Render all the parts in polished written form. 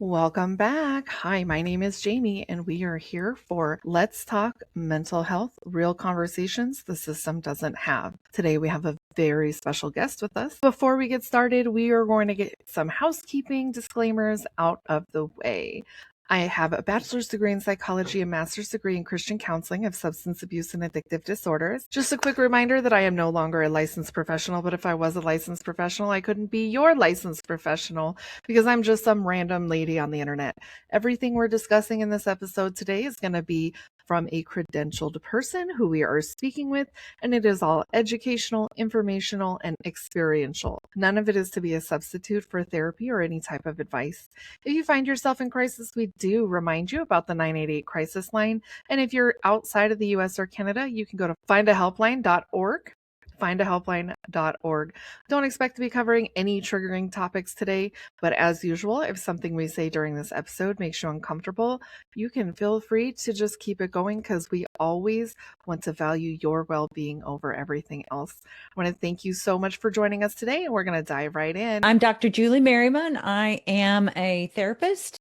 Welcome back. Hi, my name is Jamie, and we are here for Let's Talk Mental Health, real conversations the system doesn't have. Today, we have a very special guest with us. Before we get started, we are going to get some housekeeping disclaimers out of the way. I have a bachelor's degree in psychology and master's degree in Christian counseling of substance abuse and addictive disorders. Just a quick reminder that I am no longer a licensed professional, but if I was a licensed professional, I couldn't be your licensed professional because I'm just some random lady on the internet. Everything we're discussing in this episode today is going to be from a credentialed person who we are speaking with, and it is all educational, informational, and experiential. None of it is to be a substitute for therapy or any type of advice. If you find yourself in crisis, we do remind you about the 988 crisis line. And if you're outside of the US or Canada, you can go to findahelpline.org. Findahelpline.org. Don't expect to be covering any triggering topics today, but as usual, if something we say during this episode makes you uncomfortable, you can feel free to just keep it going because we always want to value your well-being over everything else. I want to thank you so much for joining us today, and we're going to dive right in. I'm Dr. Julie Merriman. I am a therapist.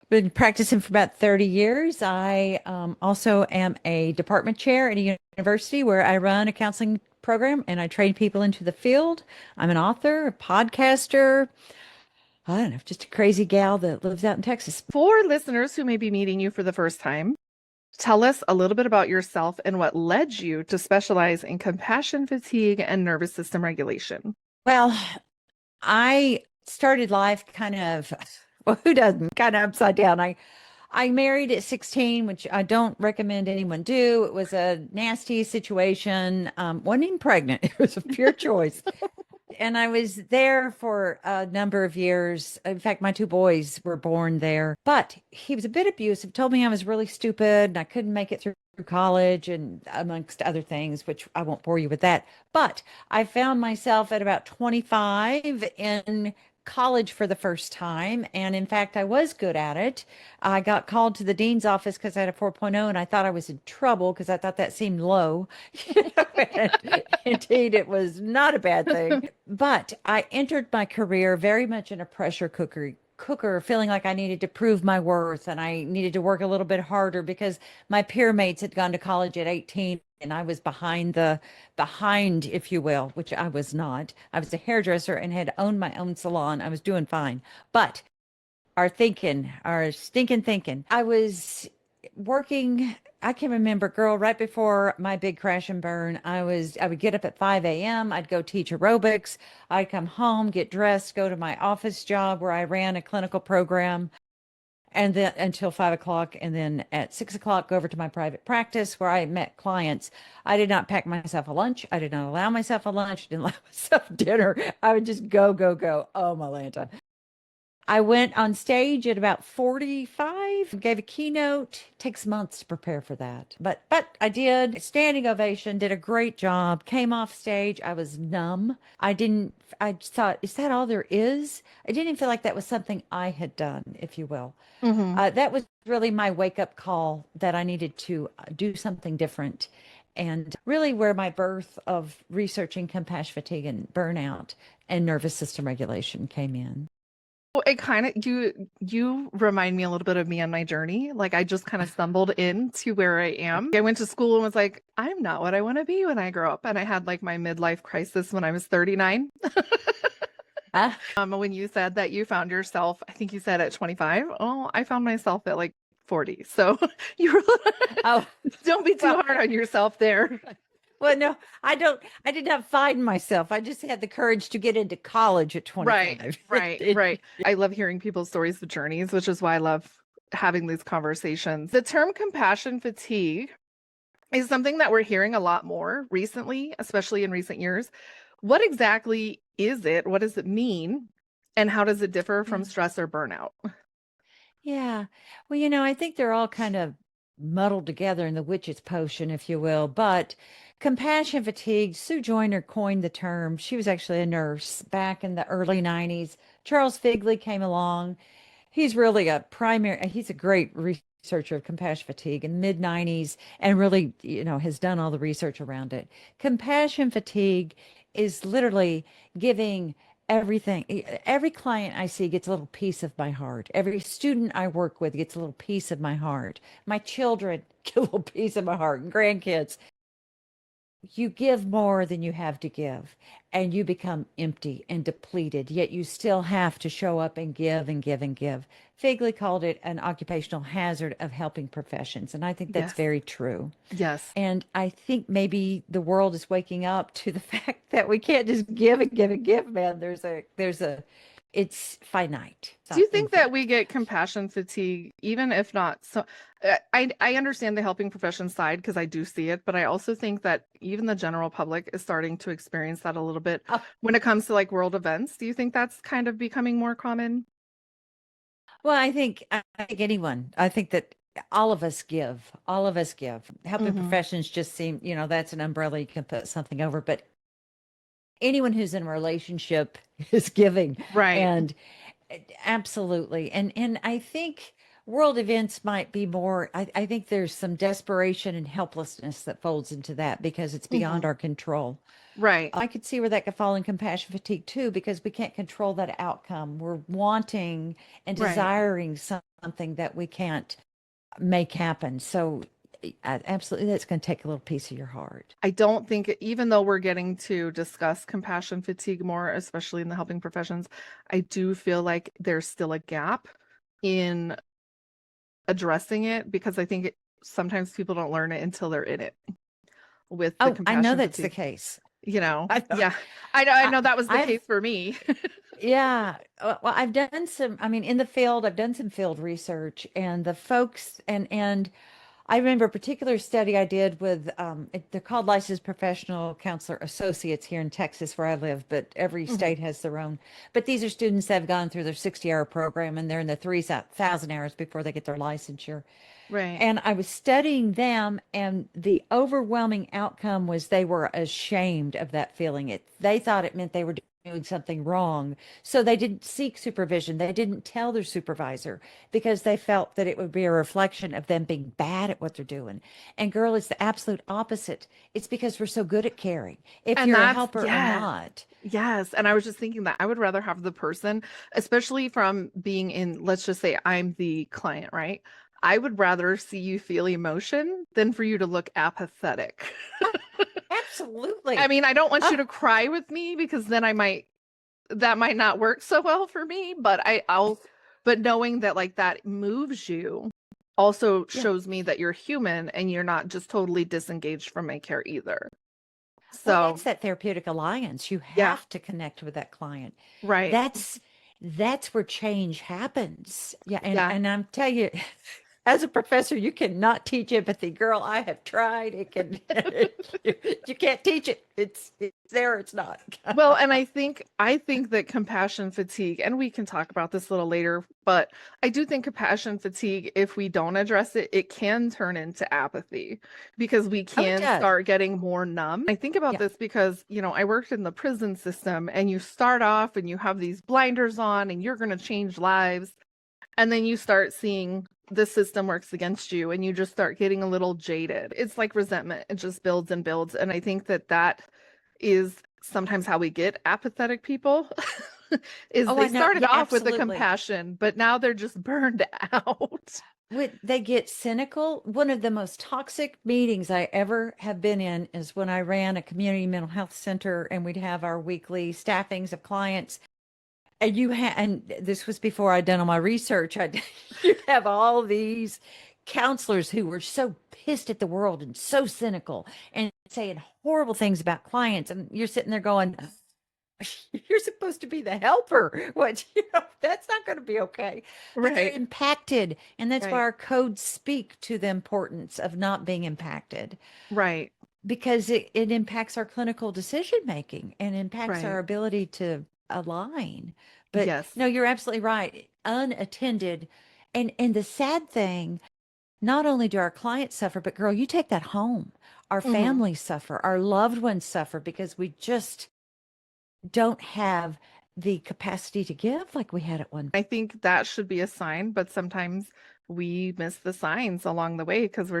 Been practicing for about 30 years. I also am a department chair at a university where I run a counseling program and I train people into the field. I'm an author, a podcaster. I don't know, just a crazy gal that lives out in Texas. For listeners who may be meeting you for the first time, tell us a little bit about yourself and what led you to specialize in compassion fatigue and nervous system regulation. Well, I started life kind of, well, who doesn't? Kind of upside down. I married at 16, which I don't recommend anyone do. It was a nasty situation. Wasn't even pregnant. It was a pure choice. And I was there for a number of years. In fact, my two boys were born there. But he was a bit abusive, told me I was really stupid and I couldn't make it through college and amongst other things, which I won't bore you with that. But I found myself at about 25 in college for the first time. And in fact, I was good at it. I got called to the dean's office because I had a 4.0 and I thought I was in trouble because I thought that seemed low. And indeed, it was not a bad thing. But I entered my career very much in a pressure cooker, feeling like I needed to prove my worth and I needed to work a little bit harder because my peer mates had gone to college at 18 and I was behind, if you will, which I was not. I was a hairdresser and had owned my own salon. I was doing fine. But our stinking thinking. I was working, I can remember, girl, right before my big crash and burn, I would get up at 5 a.m. I'd go teach aerobics. I'd come home, get dressed, go to my office job where I ran a clinical program and then until 5 o'clock. And then at 6 o'clock, go over to my private practice where I met clients. I did not pack myself a lunch. I did not allow myself a lunch. I didn't allow myself dinner. I would just go, go, go. Oh, Malanta. I went on stage at about 45, gave a keynote. Takes months to prepare for that. But I did. Standing ovation, did a great job. Came off stage. I was numb. I just thought, is that all there is? I didn't feel like that was something I had done, if you will. That was really my wake up call that I needed to do something different. And really where my birth of researching compassion fatigue and burnout and nervous system regulation came in. It kind of you remind me a little bit of me on my journey. Like I just kind of stumbled into where I am. I went to school and was like, I'm not what I want to be when I grow up. And I had like my midlife crisis when I was 39. Ah, When you said that you found yourself, I think you said at 25. Oh, I found myself at like 40. So you oh, don't be too well, hard on yourself there. well, no, I don't. I did not find myself. I just had the courage to get into college at Right, 25. right. I love hearing people's stories of journeys, which is why I love having these conversations. The term compassion fatigue is something that we're hearing a lot more recently, especially in recent years. What exactly is it? What does it mean? And how does it differ from Yeah. stress or burnout? Yeah. Well, I think they're all kind of muddled together in the witch's potion, if you will. But compassion fatigue, Sue Joyner coined the term. She was actually a nurse back in the early 90s. Charles Figley came along. He's a great researcher of compassion fatigue in the mid 90s and really, has done all the research around it. Compassion fatigue is literally giving everything. Every client I see gets a little piece of my heart. Every student I work with gets a little piece of my heart. My children get a little piece of my heart, and grandkids. You give more than you have to give, and you become empty and depleted, yet you still have to show up and give and give and give. Figley called it an occupational hazard of helping professions, and I think that's Yes. very true. Yes. And I think maybe the world is waking up to the fact that we can't just give and give and give, man. It's finite. It's Do not you think that infinite. we get compassion fatigue, even if not so? I understand the helping profession side because I do see it, but I also think that even the general public is starting to experience that a little bit Oh, when it comes to like world events. Do you think that's kind of becoming more common? well, I think anyone. I think that all of us give. All of us give. Helping Hmm. professions just seem, that's an umbrella you can put something over, but anyone who's in a relationship is giving. Right. And absolutely. And I think world events might be more, I think there's some desperation and helplessness that folds into that because it's beyond Hmm. our control. Right. I could see where that could fall in compassion fatigue too, because we can't control that outcome. We're wanting and Right. desiring something that we can't make happen. So, absolutely, that's going to take a little piece of your heart. I don't think, even though we're getting to discuss compassion fatigue more, especially in the helping professions, I do feel like there's still a gap in addressing it because I think sometimes people don't learn it until they're in it with the Oh, I know compassion that's the fatigue. case. You know, I know. yeah, I I, know that was the I've case for me. Yeah. Well, I've done some, I mean, in the field, I've done some field research and the folks and I remember a particular study I did with they're called licensed professional counselor associates here in Texas where I live, but every Mhm. state has their own. But these are students that have gone through their 60-hour program and they're in the 3,000 hours before they get their licensure. Right. And I was studying them, and the overwhelming outcome was they were ashamed of that feeling. They thought it meant they were doing something wrong. So they didn't seek supervision. They didn't tell their supervisor because they felt that it would be a reflection of them being bad at what they're doing. And girl, it's the absolute opposite. It's because we're so good at caring, if And you're a that's, helper or yeah. not. Yes. And I was just thinking that I would rather have the person, especially from being in, let's just say I'm the client, right? I would rather see you feel emotion than for you to look apathetic. I Absolutely. mean, I don't want you Oh, to cry with me because then that might not work so well for me, but but knowing that like that moves you also yeah. shows me that you're human and you're not just totally disengaged from my care either. Well, So, it's that therapeutic alliance. You yeah, have to connect with that client. right. That's that's where change happens. Yeah, Yeah. and I'm tell you, as a professor, you cannot teach empathy, girl. I have tried. It can you can't teach it. It's there. It's not. Well, and I think that compassion fatigue, and we can talk about this a little later, but I do think compassion fatigue, if we don't address it, it can turn into apathy because we Oh, it can does. start getting more numb. I think about Yeah. this because, I worked in the prison system and you start off and you have these blinders on and you're going to change lives. And then you start seeing the system works against you and you just start getting a little jaded. It's like resentment. It just builds and builds. And I think that that is sometimes how we get apathetic people is Oh, they I know. started Yeah, off with the absolutely. compassion, but now they're just burned out. They get cynical. One of the most toxic meetings I ever have been in is when I ran a community mental health center and we'd have our weekly staffings of clients. And this was before I'd done all my research. You'd have all these counselors who were so pissed at the world and so cynical and saying horrible things about clients. And you're sitting there going, you're supposed to be the helper. What, that's not going to be okay. But they're Right. impacted. And that's why Right. our codes speak to the importance of not being impacted Right. because it impacts our clinical decision making and impacts our Right. ability to align. But Yes. no, you're absolutely right. Unattended. And the sad thing, not only do our clients suffer, but girl, you take that home. Our Hmm. families suffer, our loved ones suffer because we just don't have the capacity to give like we had at one. I think that should be a sign, but sometimes we miss the signs along the way because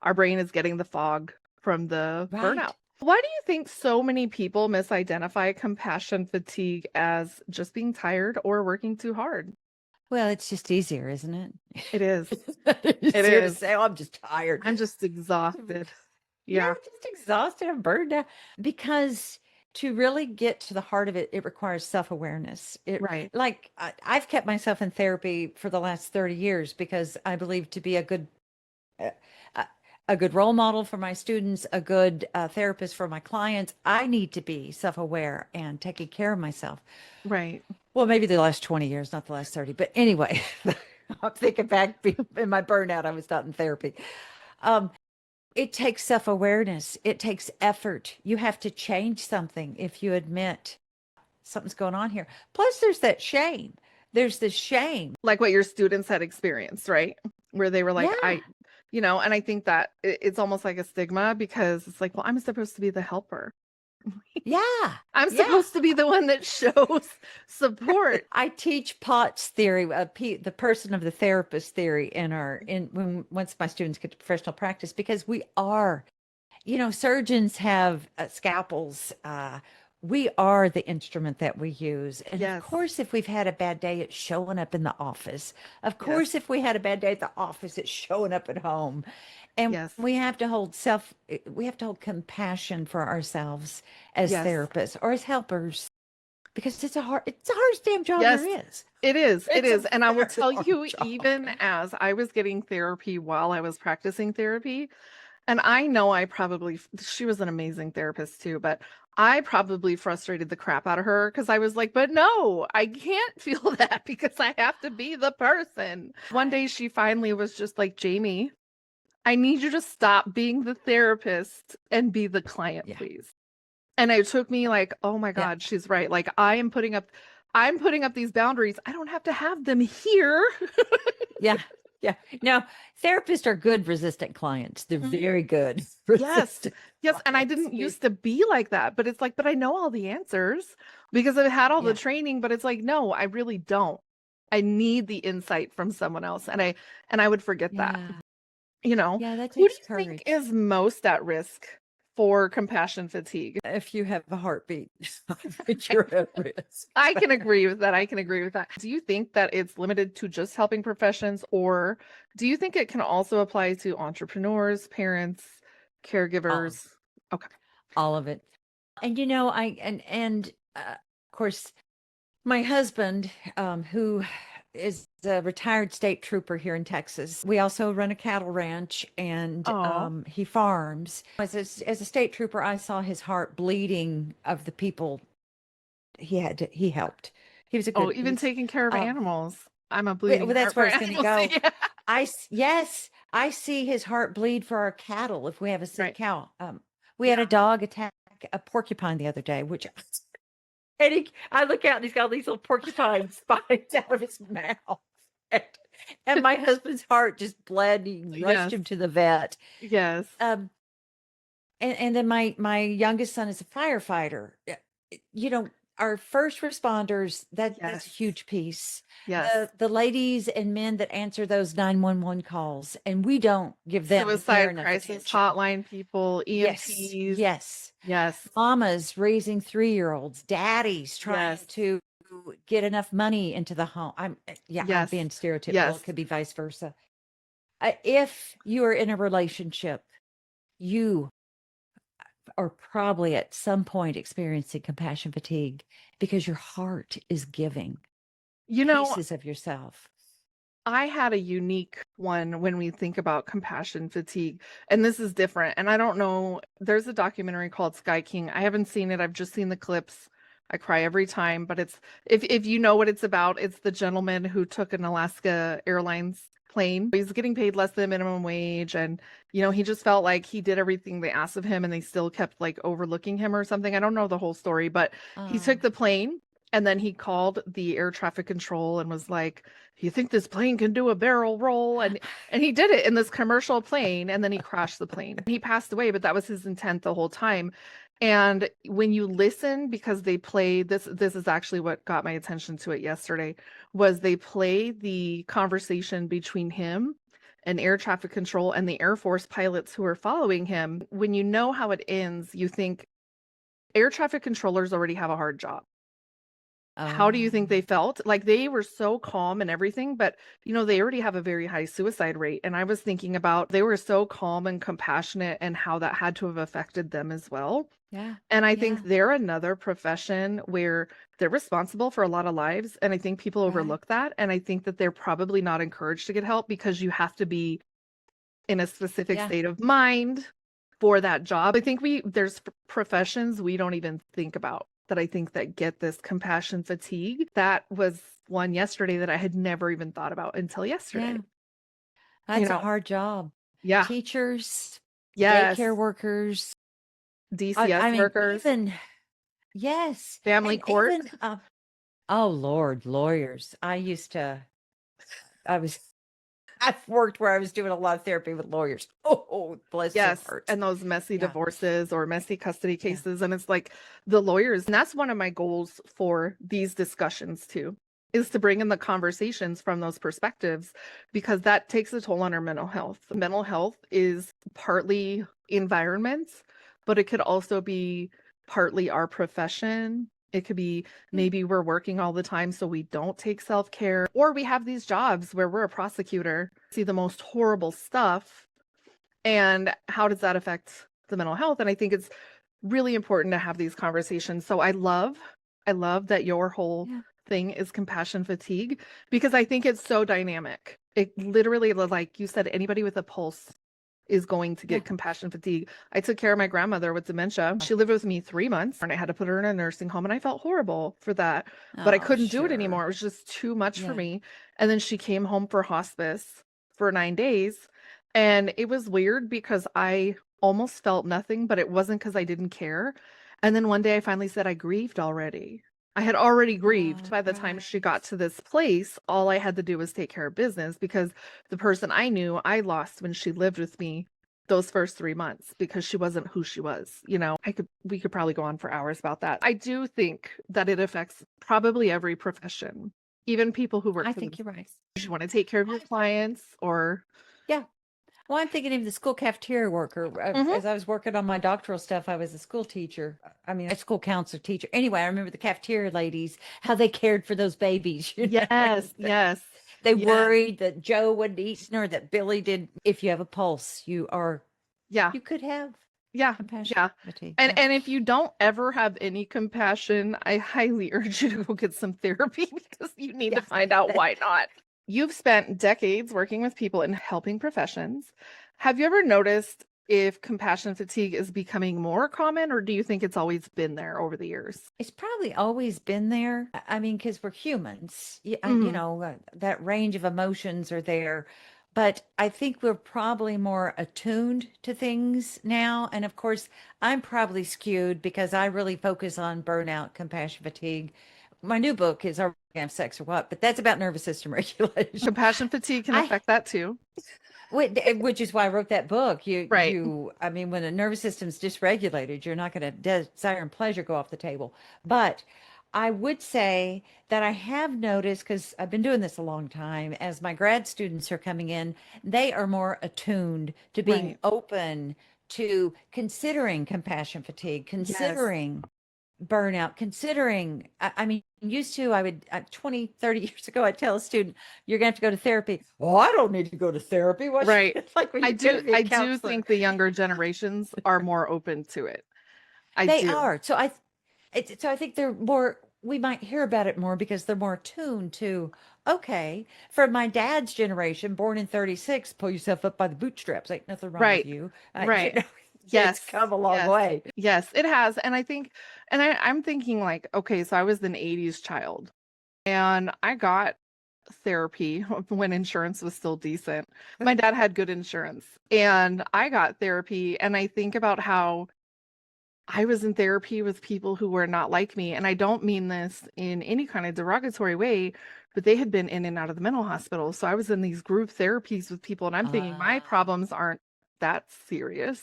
our brain is getting the fog from the Right. burnout. Why do you think so many people misidentify compassion fatigue as just being tired or working too hard? Well, it's just easier, isn't it? It is. It's It easier to is. say, "Oh, I'm just tired." I'm just exhausted. Yeah, Yeah, just exhausted and burned out. Because to really get to the heart of it, it requires self-awareness. right. I've kept myself in therapy for the last 30 years because I believe to be uh, a, a good role model for my students, a good therapist for my clients, I need to be self-aware and taking care of myself. Right. Well, maybe the last 20 years, not the last 30, but anyway, I'm thinking back in my burnout, I was not in therapy. Um, it takes self-awareness. It takes effort. You have to change something if you admit something's going on here. Plus, there's that shame. There's the shame. Like what your students had experienced, right? Where they were like, Yeah, and I think that it's almost like a stigma because it's like, well, I'm supposed to be the helper. yeah, I'm yeah. supposed to be the one that shows support. I teach POTS theory, the person of the therapist theory once my students get to professional practice, because we are, surgeons have scalpels. We are the instrument that we use. And of Yes. course, if we've had a bad day, it's showing up in the office. Of Yes. course, if we had a bad day at the office, it's showing up at home. And Yes. we have to hold compassion for ourselves as Yes. therapists or as helpers, because it's the hardest damn job Yes. there is. It is. It It's a is. And I will very tell hard you, job. even as I was getting therapy while I was practicing therapy, and I know she was an amazing therapist too, but I probably frustrated the crap out of her because I was like, but no, I can't feel that because I have to be the person. One day she finally was just like, Jamie, I need you to stop being the therapist and be the client, Yeah. please. And it took me like, oh my Yeah. God, she's right. Like I'm putting up these boundaries. I don't have to have them here. Yeah. Yeah. No, therapists are good resistant clients. They're Mhm. very good Yes. resistant Yes. And I clients. didn't used to be like that, but it's like, but I know all the answers because I've had all the Yeah. training, but it's like, no, I really don't. I need the insight from someone else. And I would forget that. Yeah. You know, Yeah, that who do takes you think courage. is most at risk for compassion fatigue? If you have a heartbeat, you're at risk. I can agree with that. I can agree with that. Do you think that it's limited to just helping professions, or do you think it can also apply to entrepreneurs, parents, All, caregivers? Okay. all of it. And of course, my husband, who is a retired state trooper here in Texas. We also run a cattle ranch, and Oh, he farms. As a state trooper, I saw his heart bleeding of the people he helped. He was a oh, good, he even was, taking care of um, animals. I'm a well, bleeding that's heart where for I was going to animals. go. Yeah. Yes, I see his heart bleed for our cattle if we have a sick Right. cow. We had Yeah. a dog attack a porcupine the other day, which I look out and he's got all these little porcupine spines out of his mouth. And my husband's heart just bled. He rushed Yes. him to the vet. Yes. Um, and then my youngest son is a firefighter. You know, our first responders, that's a Yes. huge piece. Yes. The ladies and men that answer those 911 calls, and we don't give them near Suicide enough crisis attention. hotline people, Yes, EMTs. yes. Yes. Mamas raising 3-year-olds, daddies trying Yes. to get enough money into the home. I'm Yes. being stereotypical. Yes. It could be vice versa. If you are in a relationship, you are probably at some point experiencing compassion fatigue because your heart is giving You know, pieces of yourself. I had a unique one when we think about compassion fatigue, and this is different. And I don't know, there's a documentary called Sky King. I haven't seen it. I've just seen the clips. I cry every time, but it's if you know what it's about, it's the gentleman who took an Alaska Airlines plane. He's getting paid less than minimum wage, and he just felt like he did everything they asked of him and they still kept like overlooking him or something. I don't know the whole story, but he Uh, took the plane and then he called the air traffic control and was like, you think this plane can do a barrel roll? And he did it in this commercial plane, and then he crashed the plane. He passed away, but that was his intent the whole time. And when you listen, because they play this is actually what got my attention to it yesterday, was they play the conversation between him and air traffic control and the Air Force pilots who are following him. When you know how it ends, you think air traffic controllers already have a hard job. How do you think they felt? Like, they were so calm and everything, but, they already have a very high suicide rate, and I was thinking about they were so calm and compassionate and how that had to have affected them as well. Yeah. And I think Yeah. they're another profession where they're responsible for a lot of lives, and I think people Right. overlook that, and I think that they're probably not encouraged to get help because you have to be in a specific Yeah. state of mind for that job. I think there's professions we don't even think about that I think that get this compassion fatigue. That was one yesterday that I had never even thought about until yesterday. Yeah. You That's a know, hard job. yeah, Teachers, yes, daycare workers. I DCS mean, workers, even yes, family and court. even oh Lord, lawyers. I was I've worked where I was doing a lot of therapy with lawyers. Oh, bless their Yes, hearts. and those messy Yeah. divorces or messy custody Yeah. cases, and it's like the lawyers, and that's one of my goals for these discussions too, is to bring in the conversations from those perspectives because that takes a toll on our mental health. Mental health is partly environments, but it could also be partly our profession. It could be Yeah. maybe we're working all the time, so we don't take self-care, or we have these jobs where we're a prosecutor, see the most horrible stuff, and how does that affect the mental health? And I think it's really important to have these conversations. So I love that your whole Yeah. thing is compassion fatigue because I think it's so dynamic. It literally, like you said, anybody with a pulse is going to Yeah. get compassion fatigue. I took care of my grandmother with dementia. She lived with me 3 months and I had to put her in a nursing home and I felt horrible for that, but I Oh, couldn't do it sure. anymore. It was just too much for Yeah. me. And then she came home for hospice for 9 days. And it was weird because I almost felt nothing, but it wasn't because I didn't care. And then one day I finally said I grieved already. I had already grieved by the time she got Right. to this place. All I had to do was take care of business because the person I knew I lost when she lived with me those first 3 months because she wasn't who she was. We could probably go on for hours about that. I do think that it affects probably every profession, even people who work I for think you're right. themselves. You want to take care of your clients or Yeah. Well, I'm thinking of the school cafeteria worker. Mhm. As I was working on my doctoral stuff, I was a school teacher. I mean, a school counselor teacher. Anyway, I remember the cafeteria ladies, how they cared for those babies, Yes, yes, They yes. worried that Joe wouldn't eat or that Billy did. If you have a pulse, Yeah, you could have yeah, compassion yeah. fatigue. And Yeah. and if you don't ever have any compassion, I highly urge you to go get some therapy because you need to Yeah. find out why not. You've spent decades working with people in helping professions. Have you ever noticed if compassion fatigue is becoming more common, or do you think it's always been there over the years? It's probably always been there. I mean, because we're humans, Mhm. that range of emotions are there. But I think we're probably more attuned to things now. And of course, I'm probably skewed because I really focus on burnout, compassion fatigue. My new book is Are We Gonna Have Sex or What? But that's about nervous system regulation. Compassion fatigue can I affect that too. Which is why I wrote that book. Right. I mean, when the nervous system's dysregulated, you're not going to desire and pleasure go off the table. But I would say that I have noticed, because I've been doing this a long time, as my grad students are coming in, they are more attuned to being Right. open to considering compassion fatigue, Yes. considering burnout, considering, I mean, used to, I would, 20, 30 years ago, I'd tell a student, you're gonna have to go to therapy. Oh, I don't need to go to therapy. What? Right. It's like when I you're going do to be a I do counselor. think the younger generations are more open to it. I They do. are. So I think they're more, we might hear about it more because they're more attuned to, okay, for my dad's generation, born in 36, pull yourself up by the bootstraps. Ain't nothing wrong with Right. you. Right. It's Yes. come a long Yes. way. Yes, it has. And I think and I'm thinking like, okay, so I was an 80s child and I got therapy when insurance was still decent. My dad had good insurance and I got therapy and I think about how I was in therapy with people who were not like me. And I don't mean this in any kind of derogatory way, but they had been in and out of the mental hospital. So I was in these group therapies with people, and I'm thinking my Ah, problems aren't that serious.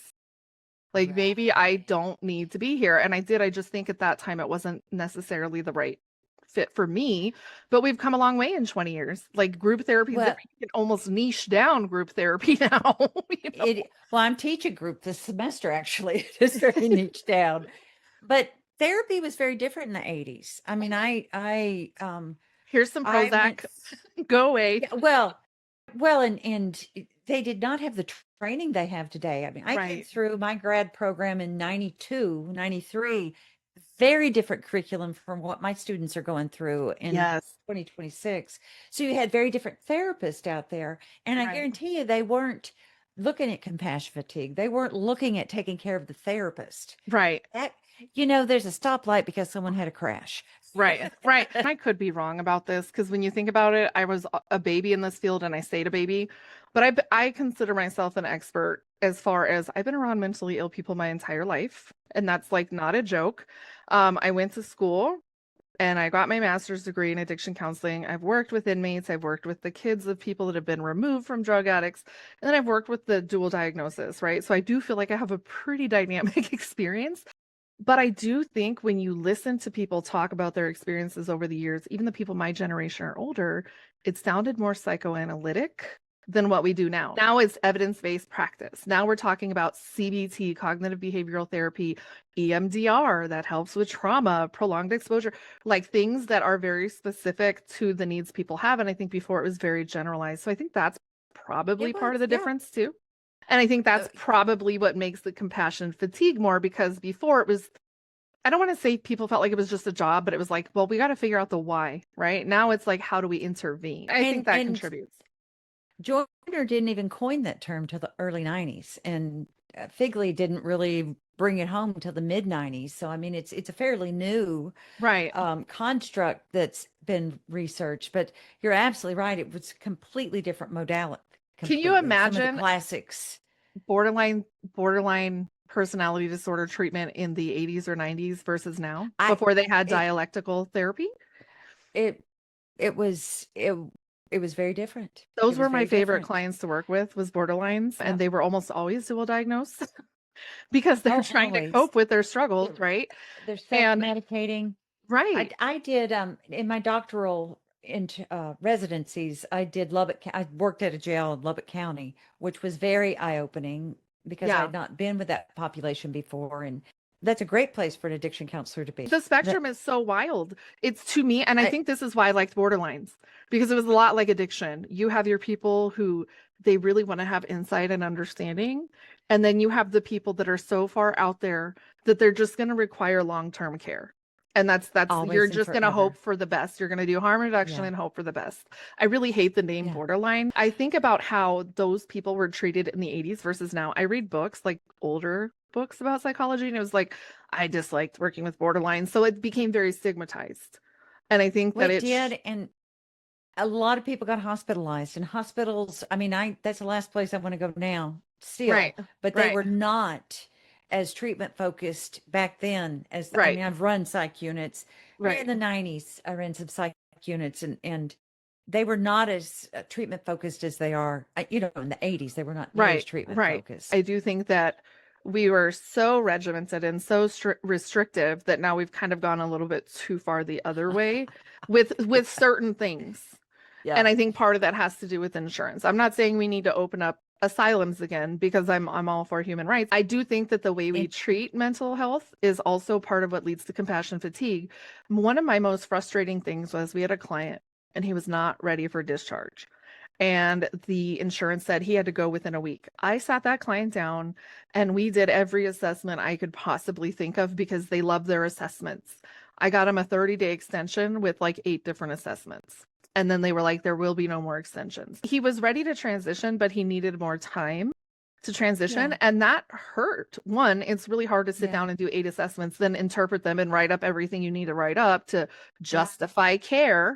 Like maybe I right. don't need to be here. And I just think at that time it wasn't necessarily the right fit for me, but we've come a long way in 20 years. Like group therapy, Well, you can almost niche down group therapy now. I'm teaching group this semester, actually. It's very niche down. But therapy was very different in the 80s. I mean, Here's some I went, Prozac. Go away. yeah, well, and they did not have the training they have today. I mean, I came Right. through my grad program in 92, 93, very different curriculum from what my students are going through in Yes. 2026. So you had very different therapists out there. And I Right. guarantee you, they weren't looking at compassion fatigue. They weren't looking at taking care of the therapist. Right. That, there's a stoplight because someone had a crash. Right. Right. I could be wrong about this because when you think about it, I was a baby in this field and I stayed a baby, but I consider myself an expert as far as I've been around mentally ill people my entire life. And that's like not a joke. I went to school and I got my master's degree in addiction counseling. I've worked with inmates. I've worked with the kids of people that have been removed from drug addicts. And then I've worked with the dual diagnosis, right? So I do feel like I have a pretty dynamic experience. But I do think when you listen to people talk about their experiences over the years, even the people my generation or older, it sounded more psychoanalytic than what we do now. Now it's evidence-based practice. Now we're talking about CBT, cognitive behavioral therapy, EMDR that helps with trauma, prolonged exposure, like things that are very specific to the needs people have. And I think before it was very generalized. So I think that's probably It part of was, the yeah. difference too. And I think Uh, that's probably what makes the compassion fatigue more because before it was, I don't want to say people felt like it was just a job, but it was like, well, we got to figure out the why, right? Now it's like, how do we intervene? I think that and contributes. Joyner didn't even coin that term till the early 90s, and Figley didn't really bring it home till the mid 90s. So I mean, it's a fairly new Right. construct that's been researched. But you're absolutely right; it was completely different modality. Can you Completely, some of the imagine classics. borderline personality disorder treatment in the 80s or 90s versus now I before they had it dialectical therapy? it it was it was very different. Those It was were my very favorite different. clients to work with was borderlines, and Yep. they were almost always dual diagnosed because they're Oh, trying to always. cope with their struggles, right? They're And self-medicating. I right. I did in my doctoral into residencies, I did I worked at a jail in Lubbock County, which was very eye-opening because I Yeah. had not been with that population before, and that's a great place for an addiction counselor to be. The That spectrum is so wild. It's to me, and I I think this is why I liked borderlines because it was a lot like addiction. You have your people who they really want to have insight and understanding, and then you have the people that are so far out there that they're just going to require long-term care. And that's you're always and just going to hope forever. for the best. You're going to do harm reduction Yeah. and hope for the best. I really hate the name Yeah. borderline. I think about how those people were treated in the 80s versus now. I read books like older books about psychology, and it was like I disliked working with borderline. So it became very stigmatized. And I think Well, that it did, and a lot of people got hospitalized in hospitals. I mean, I that's the last place I want to go now, right, still, but they right, were not as treatment focused back then as I right, mean, I've run psych units in right, the 90s. I ran some psych units, and they were not as treatment focused as they are, in the 80s. They were not near as right, treatment right. focused. I do think that we were so regimented and so restrictive that now we've kind of gone a little bit too far the other way with certain things. Yeah. And I think part of that has to do with insurance. I'm not saying we need to open up asylums again because I'm all for human rights. I do think that the way we And treat mental health is also part of what leads to compassion fatigue. One of my most frustrating things was we had a client and he was not ready for discharge. And the insurance said he had to go within a week. I sat that client down and we did every assessment I could possibly think of because they love their assessments. I got him a 30-day extension with like 8 different assessments. And then they were like, there will be no more extensions. He was ready to transition, but he needed more time to transition. yeah, And that hurt. One, it's really hard to sit yeah, down and do 8 assessments, then interpret them and write up everything you need to write up to yeah. justify care.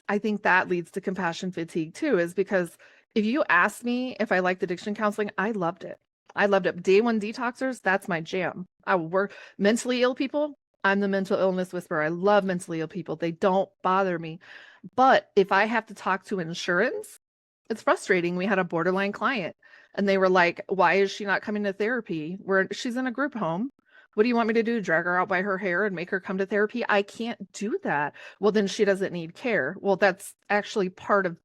I think that leads to compassion fatigue too, is because if you ask me if I liked addiction counseling, I loved it. I loved it. Day one detoxers, that's my jam. I will work mentally ill people. I'm the mental illness whisperer. I love mentally ill people. They don't bother me. But if I have to talk to insurance, it's frustrating. We had a borderline client and they were like, why is she not coming to therapy? She's in a group home. What do you want me to do? Drag her out by her hair and make her come to therapy? I can't do that. Well, then she doesn't need care. Well, that's actually part of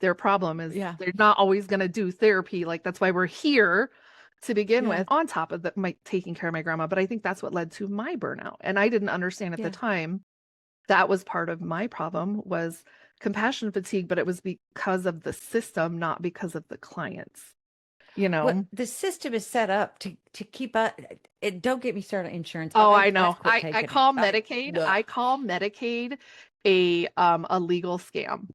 their problem is Yeah. they're not always going to do therapy. Like that's why we're here to begin Yeah. with, on top of my taking care of my grandma. But I think that's what led to my burnout. And I didn't understand at the Yeah. time that was part of my problem was compassion fatigue, but it was because of the system, not because of the clients, you Well, know? the system is set up to keep up. It, don't get me started on insurance. Oh, I I've know. quit I taking it. call Medicaid, Ugh. I call Medicaid a legal scam.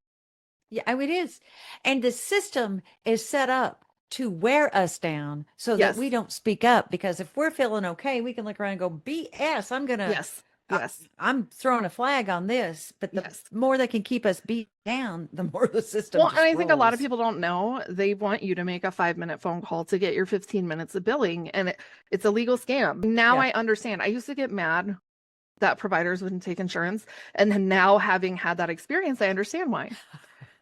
Yeah, oh, it is. And the system is set up to wear us down so that Yes. we don't speak up. Because if we're feeling okay, we can look around and go, BS, Yes. I, Yes. I'm throwing a flag on this. But the Yes. more they can keep us beat down, the more the system Well, and just I think a lot of rolls. people don't know they want you to make a 5-minute phone call to get your 15 minutes of billing, and it's a legal scam. Now Yeah. I understand. I used to get mad that providers wouldn't take insurance, and then now having had that experience, I understand why.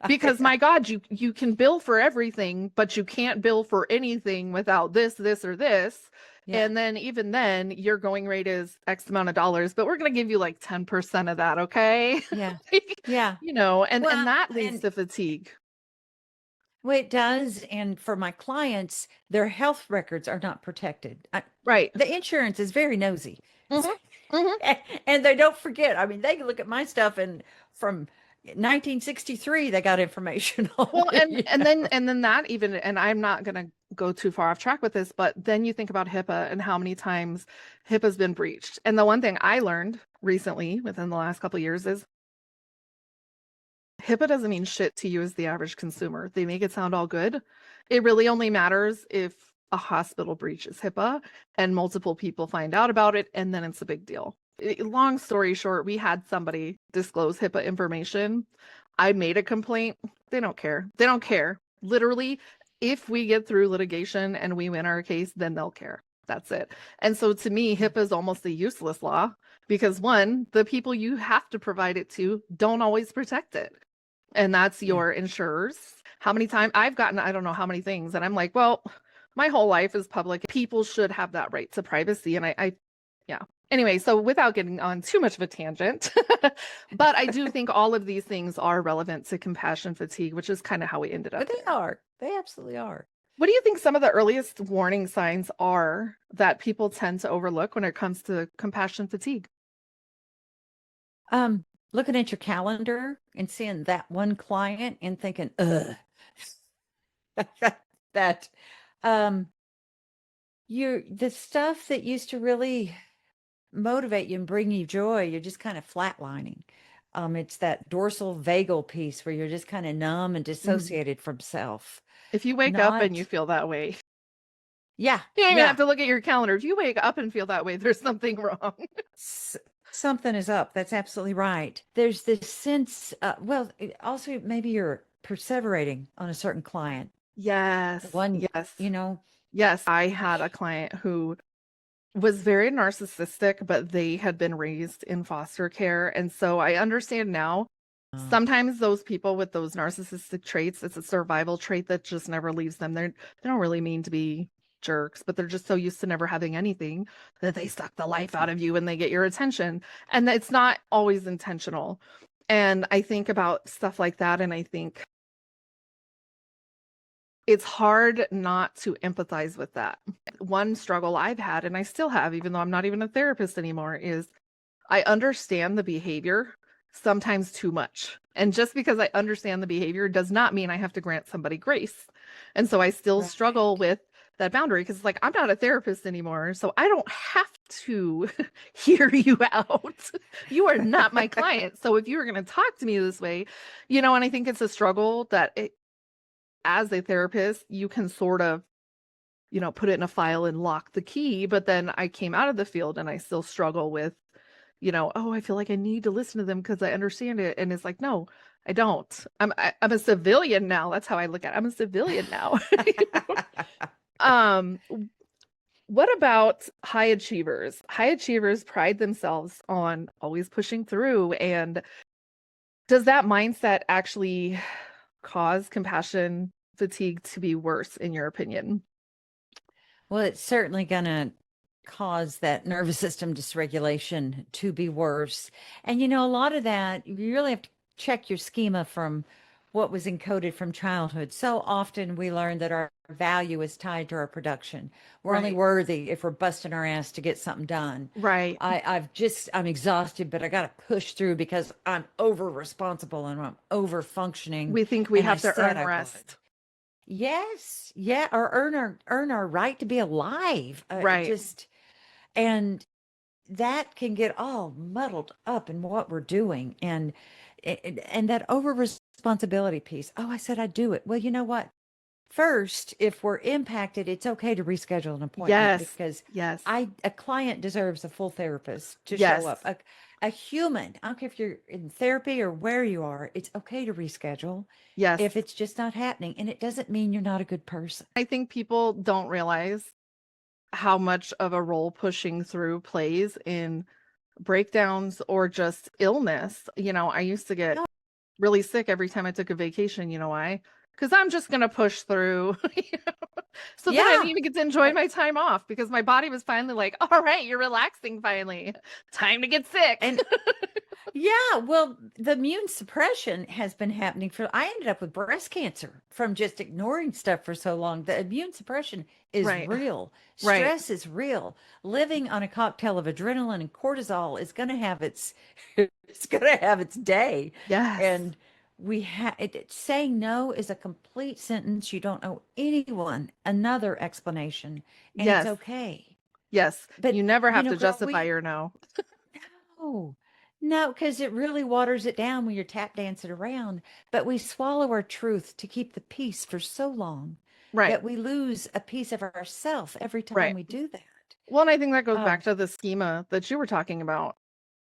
Because my God, you can bill for everything, but you can't bill for anything without this, or this. Yeah. And then even then, your going rate is X amount of dollars, but we're going to give you like 10% of that, okay? Yeah. Like, Yeah. and Well, that leads and to fatigue. well, it does. And for my clients, their health records are not protected. Right. The insurance is very nosy. Hmm. Hmm. And they don't forget. I mean, they can look at my stuff and from 1963, they got information on Well, it. and then that even, and I'm not going to go too far off track with this, but then you think about HIPAA and how many times HIPAA's been breached. And the one thing I learned recently within the last couple of years is HIPAA doesn't mean shit to you as the average consumer. They make it sound all good. It really only matters if a hospital breaches HIPAA and multiple people find out about it, and then it's a big deal. Long story short, we had somebody disclose HIPAA information. I made a complaint. They don't care. They don't care. Literally, if we get through litigation and we win our case, then they'll care. That's it. And so to me, HIPAA is almost a useless law because one, the people you have to provide it to don't always protect it, and that's Yeah. your insurers. How many times I've gotten, I don't know how many things, and I'm like, well, my whole life is public. People should have that right to privacy. And yeah. Anyway, so without getting on too much of a tangent, but I do think all of these things are relevant to compassion fatigue, which is kind of how we ended up But they there. are. They absolutely are. What do you think some of the earliest warning signs are that people tend to overlook when it comes to compassion fatigue? Looking at your calendar and seeing that one client and thinking, ugh, that um you're the stuff that used to really motivate you and bring you joy, you're just kind of flatlining. It's that dorsal vagal piece where you're just kind of numb and Mhm. dissociated from self. If you wake up and you Not, feel that way, yeah, you don't even have yeah. to look at your calendar. If you wake up and feel that way, there's something wrong. S- Something is up. That's absolutely right. There's this sense, well, also maybe you're perseverating on a certain client. Yes, One, yes, you know, yes. I had a client who was very narcissistic, but they had been raised in foster care. And so I understand now. uh, Sometimes those people with those narcissistic traits, it's a survival trait that just never leaves them. They don't really mean to be jerks, but they're just so used to never having anything that they suck the life out of you and they get your attention. And it's not always intentional. And I think about stuff like that, and I think it's hard not to empathize with that. One struggle I've had, and I still have, even though I'm not even a therapist anymore, is I understand the behavior sometimes too much. And just because I understand the behavior does not mean I have to grant somebody grace. And so I still struggle right. with that boundary because it's like I'm not a therapist anymore. So I don't have to hear you out. You are not my client. So if you were going to talk to me this way, and I think it's a struggle that as a therapist, you can sort of put it in a file and lock the key. But then I came out of the field and I still struggle with, oh, I feel like I need to listen to them because I understand it. And it's like, no, I don't. I'm a civilian now. That's how I look at it. I'm a civilian now. um, what about high achievers? High achievers pride themselves on always pushing through. And does that mindset actually cause compassion fatigue to be worse, in your opinion? Well, it's certainly going to cause that nervous system dysregulation to be worse. And a lot of that, you really have to check your schema from what was encoded from childhood. So often we learn that our value is tied to our production. We're only Right. worthy if we're busting our ass to get something done. Right. I'm exhausted, but I got to push through because I'm over responsible and I'm over functioning. We think we And I have to said earn I would. rest. Yes, yeah, or earn our right to be alive. Right. And that can get all muddled up in what we're doing, and that over responsibility piece. Oh, I said I'd do it. Well, you know what? First, if we're impacted, it's okay to reschedule an appointment Yes. because Yes. a client deserves a full therapist to show Yes. up. A human, I don't care if you're in therapy or where you are, it's okay to reschedule Yes. if it's just not happening. And it doesn't mean you're not a good person. I think people don't realize how much of a role pushing through plays in breakdowns or just illness. I used to get No, really sick every time I took a vacation. You know why? Because I'm just going to push through. So then I didn't yeah. even get to enjoy my time off because my body was finally like, all right, you're relaxing finally. Time to get sick. And yeah, well, the immune suppression has been happening I ended up with breast cancer from just ignoring stuff for so long. The immune suppression is Right. real. Right. Stress is real. Living on a cocktail of adrenaline and cortisol is going to have its it's going to have its day. Yes. And saying no is a complete sentence. You don't owe anyone another explanation, and it's Yes. okay. Yes. But You never have to girl, justify your no. no, no, because it really waters it down when you're tap dancing around. But we swallow our truth to keep the peace for so long Right. that we lose a piece of ourself every time Right. we do that. Well, and I think that goes back Um, to the schema that you were talking about.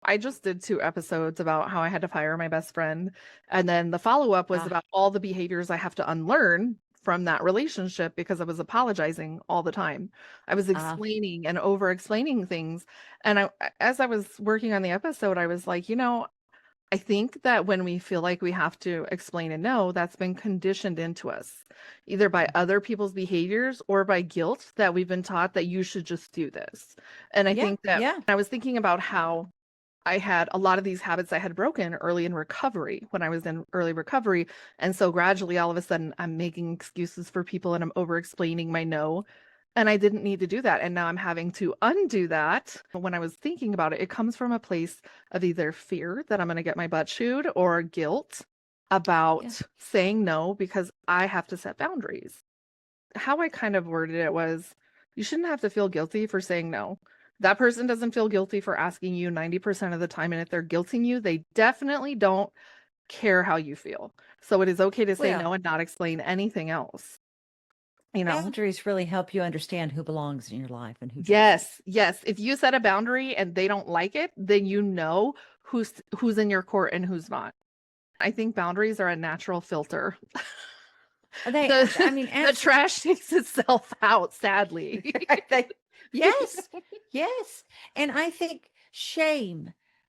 I just did 2 episodes about how I had to fire my best friend, and then the follow-up was ah, about all the behaviors I have to unlearn from that relationship because I was apologizing all the time. I was ah, explaining and over explaining things, and as I was working on the episode, I was like, I think that when we feel like we have to explain a no, that's been conditioned into us, either by other people's behaviors or by guilt that we've been taught that you should just do this. And I yeah, think that yeah, I was thinking about how I had a lot of these habits I had broken early in recovery when I was in early recovery. And so gradually, all of a sudden, I'm making excuses for people and I'm over explaining my no. And I didn't need to do that. And now I'm having to undo that. When I was thinking about it, it comes from a place of either fear that I'm going to get my butt chewed or guilt yeah. about saying no because I have to set boundaries. How I kind of worded it was you shouldn't have to feel guilty for saying no. That person doesn't feel guilty for asking you 90% of the time. And if they're guilting you, they definitely don't care how you feel. So it is okay to say Well, no and not explain anything else, you know? boundaries really help you understand who belongs in your life and who doesn't. Yes, yes. If you set a boundary and they don't like it, then you know who's in your court and who's not. I think boundaries are a natural filter. I The mean, the trash takes itself out, sadly. they, yes, yes. And I think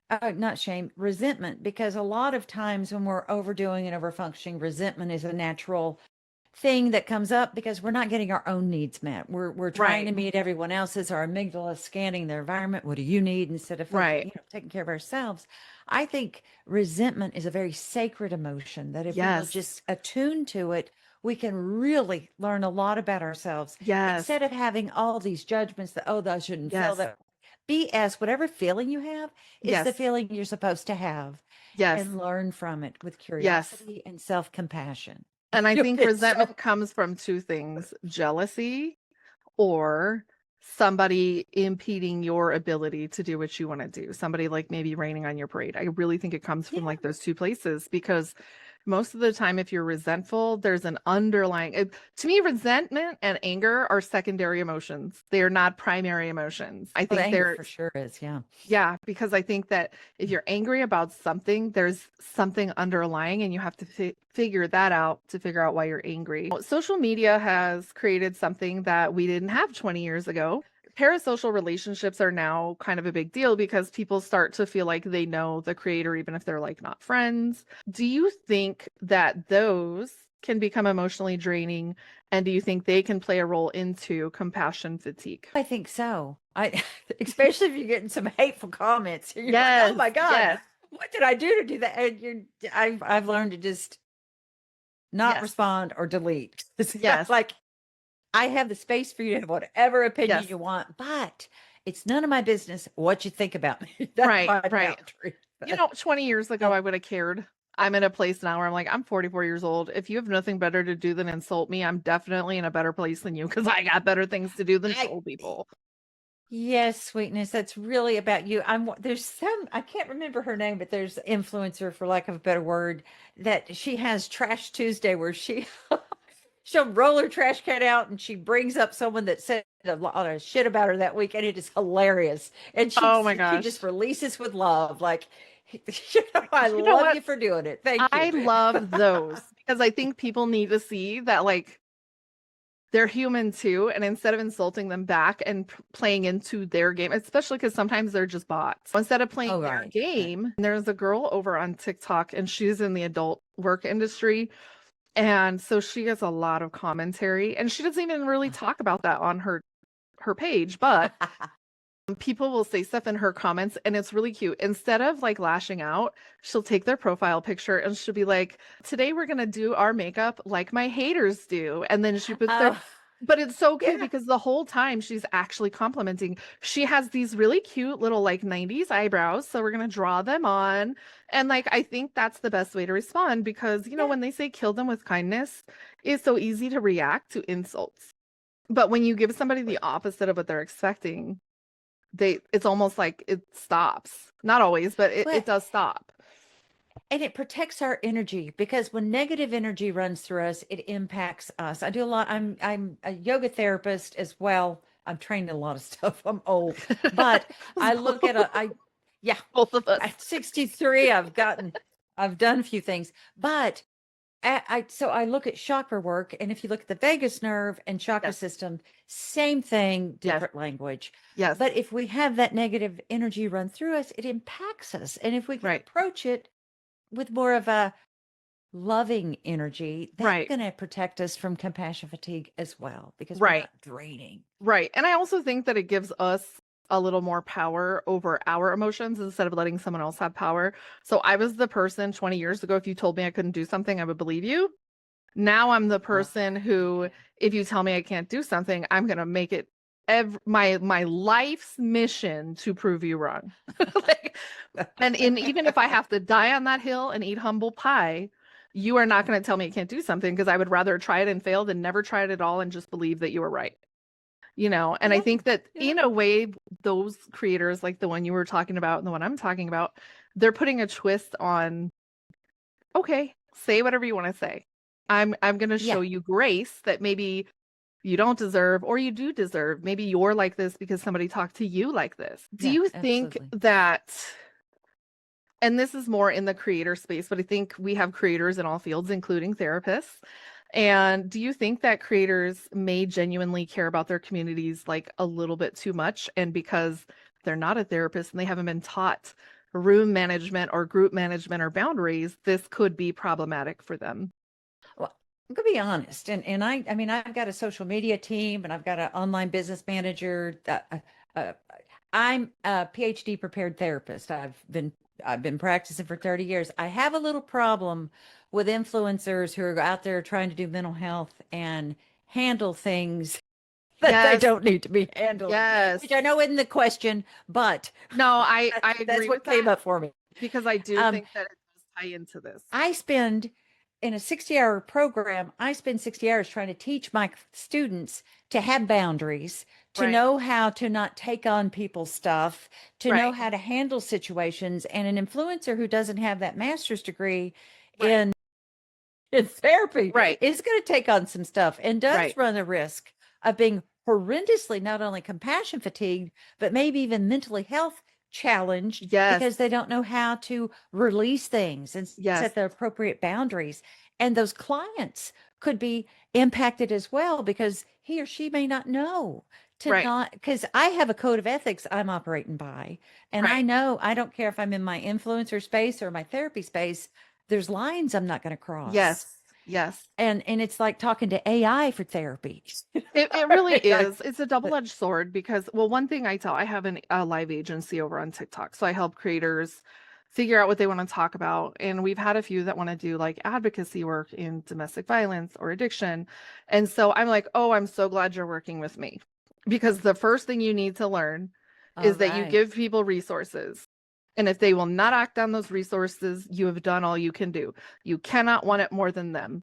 not shame, resentment, because a lot of times when we're overdoing and overfunctioning, resentment is a natural thing that comes up because we're not getting our own needs met. We're trying Right, to meet everyone else's. Our amygdala is scanning the environment. What do you need instead of right. taking care of ourselves? I think resentment is a very sacred emotion that if we will Yes, just attune to it, we can really learn a lot about ourselves yes, instead of having all these judgments that, oh, I shouldn't feel yes, that. BS, whatever feeling you have is the yes, feeling you're supposed to have, yes, and learn from it with yes. curiosity and self-compassion. And I You'll think get so resentment comes from 2 things, jealousy or somebody impeding your ability to do what you want to do. Somebody like maybe raining on your parade. I really think it comes from yeah. like those 2 places because most of the time, if you're resentful, there's an underlying, to me, resentment and anger are secondary emotions. They are not primary emotions. I Well, the think anger they're, for sure is, yeah. yeah, because I think that if you're angry about something, there's something underlying and you have to figure that out to figure out why you're angry. Social media has created something that we didn't have 20 years ago. Parasocial relationships are now kind of a big deal because people start to feel like they know the creator, even if they're like not friends. Do you think that those can become emotionally draining? And do you think they can play a role into compassion fatigue? I think so. I especially if you're getting some hateful comments and you're like, "Oh Yes, my God, yes, what did I do to do that?" And I've learned to just not yes, respond or delete. It's yes, like I have the space for you to have whatever opinion yes. you want, but it's none of my business what you think about me. That's Right, my right. boundary. You know, 20 years ago, Uh, I would have cared. I'm in a place now where I'm like, I'm 44 years old. If you have nothing better to do than insult me, I'm definitely in a better place than you because I got better things to do than I troll people. Yes, sweetness. That's really about you. There's some I can't remember her name, but there's influencer for lack of a better word that she has Trash Tuesday where she she'll roll her trash can out and she brings up someone that said a lot of shit about her that week, and it is hilarious. And Oh my she gosh. just releases with love, like, I You know love what? you for doing it. Thank you. I love those because I think people need to see that, like, they're human too. And instead of insulting them back and playing into their game, especially because sometimes they're just bots, instead of playing Oh, their right, right. game, there's a girl over on TikTok and she's in the adult work industry. And so she gets a lot of commentary and she doesn't even really talk about that on her page, but people will say stuff in her comments and it's really cute. Instead of like lashing out, she'll take their profile picture and she'll be like, "Today we're going to do our makeup like my haters do." And then she puts their Oh, but it's so cute yeah, because the whole time she's actually complimenting. She has these really cute little like 90s eyebrows, so we're going to draw them on. And like I think that's the best way to respond because yeah, when they say kill them with kindness, it's so easy to react to insults. But when you give somebody the opposite of what they're expecting, it's almost like it stops. Not always, but it well, does stop. and it protects our energy because when negative energy runs through us, it impacts us. I do a lot. I'm a yoga therapist as well. I'm trained in a lot of stuff. I'm old, but I look at yeah, Both of us. at 63, I've done a few things, but so I look at chakra work, and if you look at the vagus nerve and chakra Yes. system, same thing, Yes. different language. Yes. But if we have that negative energy run through us, it impacts us. And if we can Right. approach it with more of a loving energy, that's Right. going to protect us from compassion fatigue as well, because we're Right. not draining. Right. And I also think that it gives us a little more power over our emotions instead of letting someone else have power. So I was the person 20 years ago, if you told me I couldn't do something, I would believe you. Now I'm the Uh, person who, if you tell me I can't do something, I'm gonna make it my life's mission to prove you wrong. Like, and even if I have to die on that hill and eat humble pie, you are not going to tell me I can't do something because I would rather try it and fail than never try it at all and just believe that you were right. And I yeah, think that yeah, in a way, those creators, like the one you were talking about and the one I'm talking about, they're putting a twist on, okay, say whatever you want to say. I'm going to yeah, show you grace that maybe you don't deserve or you do deserve. Maybe you're like this because somebody talked to you like this. Do yeah, you think absolutely. that, and this is more in the creator space, but I think we have creators in all fields, including therapists. And do you think that creators may genuinely care about their communities like a little bit too much? And because they're not a therapist and they haven't been taught room management or group management or boundaries, this could be problematic for them. Well, I'm gonna be honest, and I mean, I've got a social media team, and I've got an online business manager. Uh, I'm a PhD prepared therapist. I've been practicing for 30 years. I have a little problem with influencers who are out there trying to do mental health and handle things that they Yes, don't need to be handling, yes. which I know isn't the question, but No, I that's agree with what came that up for me. because I do Um, think that it does tie into this. I spend in a 60-hour program, I spend 60 hours trying to teach my students to have boundaries, to Right, know how to not take on people's stuff, to know right, how to handle situations. And an influencer who doesn't have that master's degree right, in, in therapy right, is going to take on some stuff and does right. run the risk of being horrendously not only compassion fatigued, but maybe even mentally health challenged Yes, because they don't know how to release things and yes, set the appropriate boundaries. And those clients could be impacted as well because he or she may not know to right, not, because I have a code of ethics I'm operating by. And I right. know I don't care if I'm in my influencer space or my therapy space, there's lines I'm not going to cross. Yes. Yes. And it's like talking to AI for therapy. It really I- is. It's a double-edged sword because, well, one thing I have a live agency over on TikTok. So I help creators figure out what they want to talk about. And we've had a few that want to do like advocacy work in domestic violence or addiction. And so I'm like, oh, I'm so glad you're working with me because the first thing you need to learn All is that you right. give people resources. And if they will not act on those resources, you have done all you can do. You cannot want it more than them,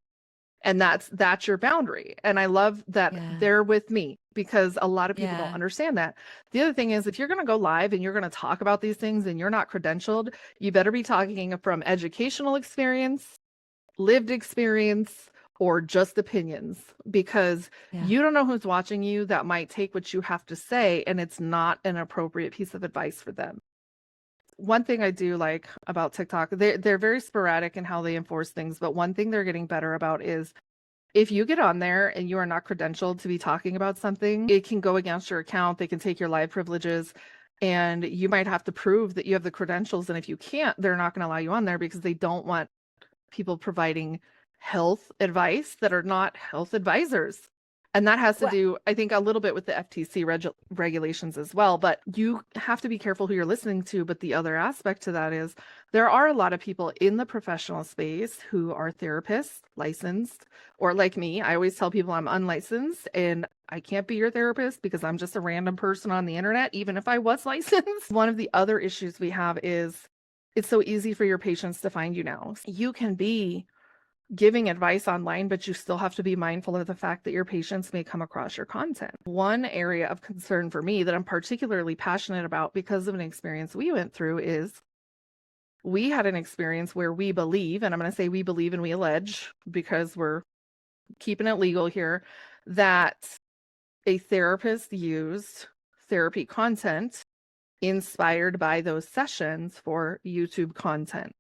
and that's your boundary. And I love that Yeah. they're with me because a lot of people don't Yeah. understand that. The other thing is, if you're going to go live and you're going to talk about these things and you're not credentialed, you better be talking from educational experience, lived experience, or just opinions, because Yeah. you don't know who's watching you that might take what you have to say and it's not an appropriate piece of advice for them. One thing I do like about TikTok, they're very sporadic in how they enforce things, but one thing they're getting better about is if you get on there and you are not credentialed to be talking about something, it can go against your account. They can take your live privileges and you might have to prove that you have the credentials. And if you can't, they're not going to allow you on there because they don't want people providing health advice that are not health advisors. And that has to Well, do, I think, a little bit with the FTC regulations as well. But you have to be careful who you're listening to. But the other aspect to that is there are a lot of people in the professional space who are therapists, licensed, or like me. I always tell people I'm unlicensed and I can't be your therapist because I'm just a random person on the internet, even if I was licensed. One of the other issues we have is it's so easy for your patients to find you now. You can be giving advice online, but you still have to be mindful of the fact that your patients may come across your content. One area of concern for me that I'm particularly passionate about because of an experience we went through is we had an experience where we believe, and I'm going to say we believe and we allege because we're keeping it legal here, that a therapist used therapy content inspired by those sessions for YouTube content.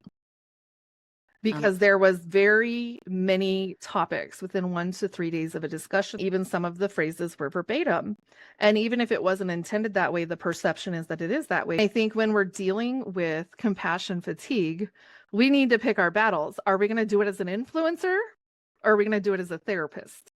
Because there was very many topics within 1 to 3 days of a discussion. Even some of the phrases were verbatim. And even if it wasn't intended that way, the perception is that it is that way. I think when we're dealing with compassion fatigue, we need to pick our battles. Are we going to do it as an influencer or are we going to do it as a therapist?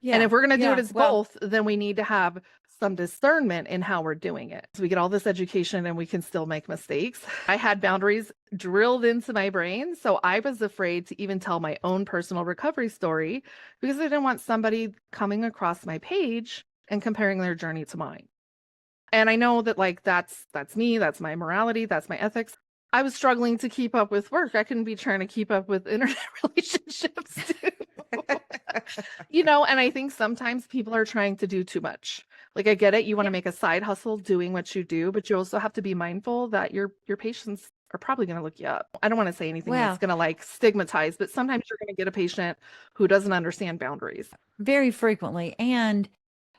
And yeah. if we're going to do it Yeah. as Well, both, then we need to have some discernment in how we're doing it. So we get all this education and we can still make mistakes. I had boundaries drilled into my brain. So I was afraid to even tell my own personal recovery story because I didn't want somebody coming across my page and comparing their journey to mine. And I know that like that's me, that's my morality, that's my ethics. I was struggling to keep up with work. I couldn't be trying to keep up with internet relationships too. And I think sometimes people are trying to do too much. Like I get it, you want yeah. to make a side hustle doing what you do, but you also have to be mindful that your patients are probably going to look you up. I don't want to say anything that's Well, going to like stigmatize, but sometimes you're going to get a patient who doesn't understand boundaries. very frequently. And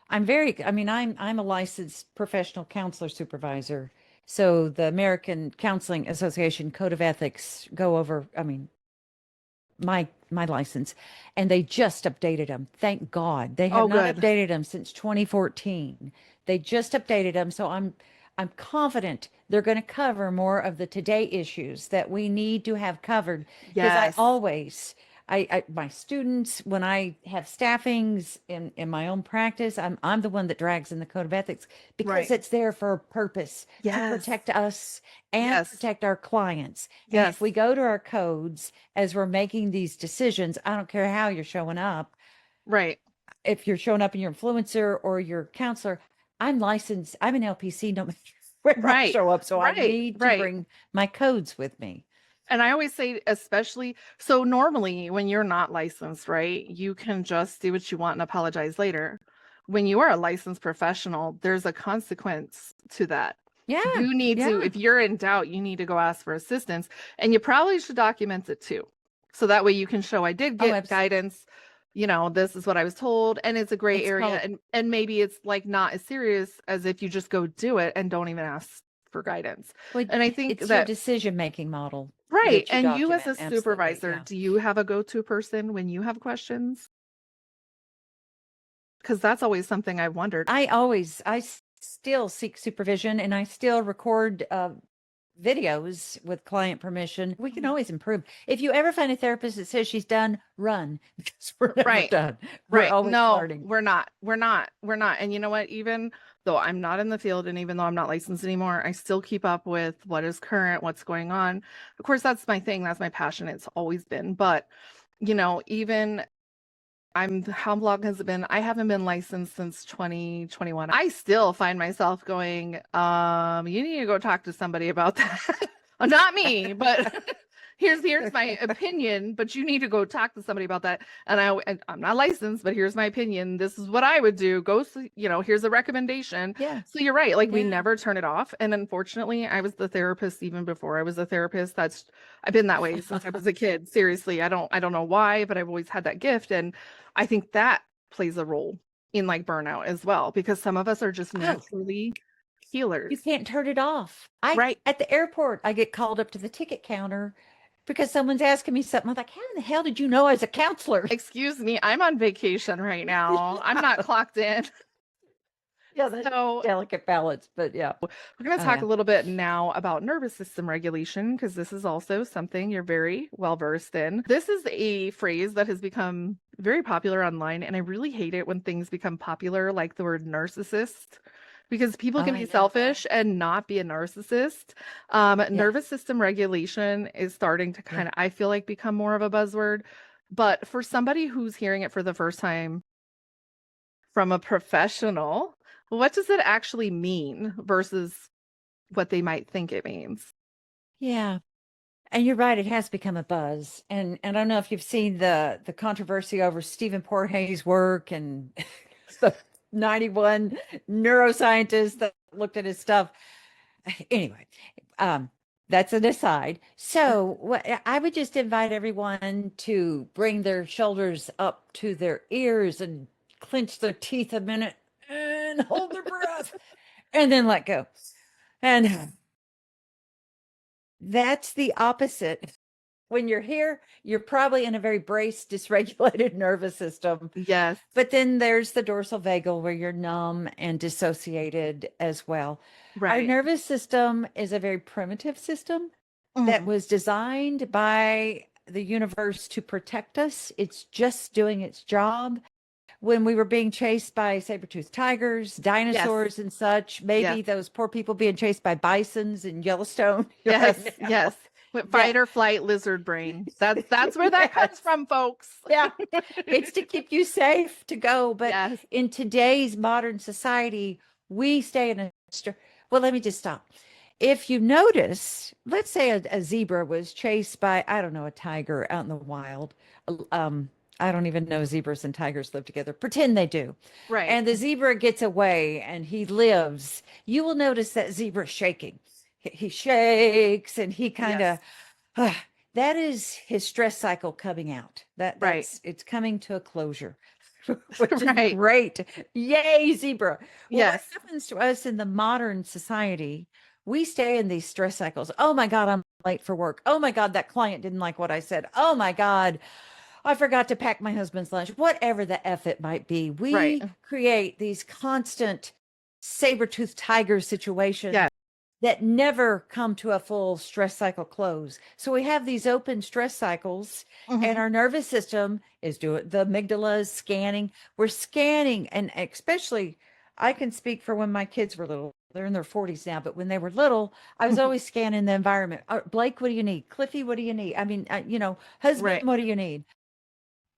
I'm a licensed professional counselor supervisor. So the American Counseling Association Code of Ethics go over, my license, and they just updated them. Thank God. They have Oh, not good. updated them since 2014. They just updated them, so I'm confident they're going to cover more of the today issues that we need to have covered because Yes. my students, when I have staffings in my own practice, I'm the one that drags in the code of ethics because Right. it's there for a purpose to Yes. protect us and Yes. protect our clients. And if Yes. we go to our codes as we're making these decisions, I don't care how you're showing up. Right. If you're showing up in your influencer or your counselor, I'm licensed, I'm an LPC no matter where I Right. show up. So I Right. need to Right. bring my codes with me. And I always say, especially, so normally when you're not licensed, right, you can just do what you want and apologize later. When you are a licensed professional, there's a consequence to that. Yeah. You need to, Yeah. if you're in doubt, you need to go ask for assistance. And you probably should document it too. So that way you can show I did Oh, get guidance. This is what I was told. And it's a gray it's area. called, And maybe it's like not as serious as if you just go do it and don't even ask for guidance. well, And I think it's your that decision-making model right. that you And you as document. a Absolutely. supervisor, Yeah. do you have a go-to person when you have questions? Because that's always something I've wondered. Still seek supervision and I still record videos with client permission. We can always improve. If you ever find a therapist that says she's done, run because we're never Right. done. We're Right. always No, learning. we're not. We're not. We're not. And you know what? Even though I'm not in the field and even though I'm not licensed anymore, I still keep up with what is current, what's going on. Of course, that's my thing. That's my passion. It's always been. But, even how long has it been? I haven't been licensed since 2021. I still find myself going, you need to go talk to somebody about that. Not me, but here's my opinion, but you need to go talk to somebody about that. And I'm not licensed, but here's my opinion. This is what I would do. Go, here's a recommendation. Yeah. So you're right. Like we Yeah. never turn it off. And unfortunately, I was the therapist even before I was a therapist. I've been that way since I was a kid. Seriously, I don't know why, but I've always had that gift. And I think that plays a role in like burnout as well, because some of us are just Oh, naturally healers. you can't turn it off. Right. At the airport, I get called up to the ticket counter because someone's asking me something. I'm like, how in the hell did you know I was a counselor? Excuse me, I'm on vacation right now. I'm not clocked in. Yeah, that's So delicate balance, but yeah. we're going to Oh, talk yeah. a little bit now about nervous system regulation, because this is also something you're very well versed in. This is a phrase that has become very popular online, and I really hate it when things become popular, like the word narcissist, because people Oh, can I be know. selfish and not be a narcissist. Nervous system regulation is starting to kind of, I feel like, become more of a buzzword. But for somebody who's hearing it for the first time from a professional, what does it actually mean versus what they might think it means? Yeah. And you're right, it has become a buzz. And I don't know if you've seen the controversy over Stephen Porges' work and the 91 neuroscientists that looked at his stuff. Anyway, that's an aside. So what I would just invite everyone to bring their shoulders up to their ears and clench their teeth a minute and hold their breath and then let go. And that's the opposite. When you're here, you're probably in a very braced, dysregulated nervous system. Yes. But then there's the dorsal vagal where you're numb and dissociated as well. Our Right. nervous system is a very primitive system that Mhm. was designed by the universe to protect us. It's just doing its job. When we were being chased by saber-toothed tigers, dinosaurs, and such, maybe Yes. those poor people being chased by bisons in Yellowstone. Yes. Right now. Yes. With That fight or flight lizard brain. That's where that comes Yes. from, folks. Yeah. It's to keep you safe to go. But Yes. in today's modern society, we stay in a well, let me just stop. If you notice, let's say a zebra was chased by, I don't know, a tiger out in the wild. I don't even know zebras and tigers live together. Pretend they do. Right. And the zebra gets away and he lives. You will notice that zebra shaking. He shakes and he kind of Yes. that is his stress cycle coming out. Right. It's coming to a closure, which is Right. great. Yay, zebra. Well, what Yes. happens to us in the modern society? We stay in these stress cycles. Oh my God, I'm late for work. Oh my God, that client didn't like what I said. Oh my God, I forgot to pack my husband's lunch. Whatever the F it might be, Right. we create these constant saber-toothed tiger situations Yeah. that never come to a full stress cycle close. So we have these open stress cycles, and Mhm. our nervous system is doing the amygdala is scanning. We're scanning, and especially I can speak for when my kids were little. They're in their 40s now, but when they were little, I was always scanning the environment. Blake, what do you need? Cliffy, what do you need? I mean, husband, Right. what do you need?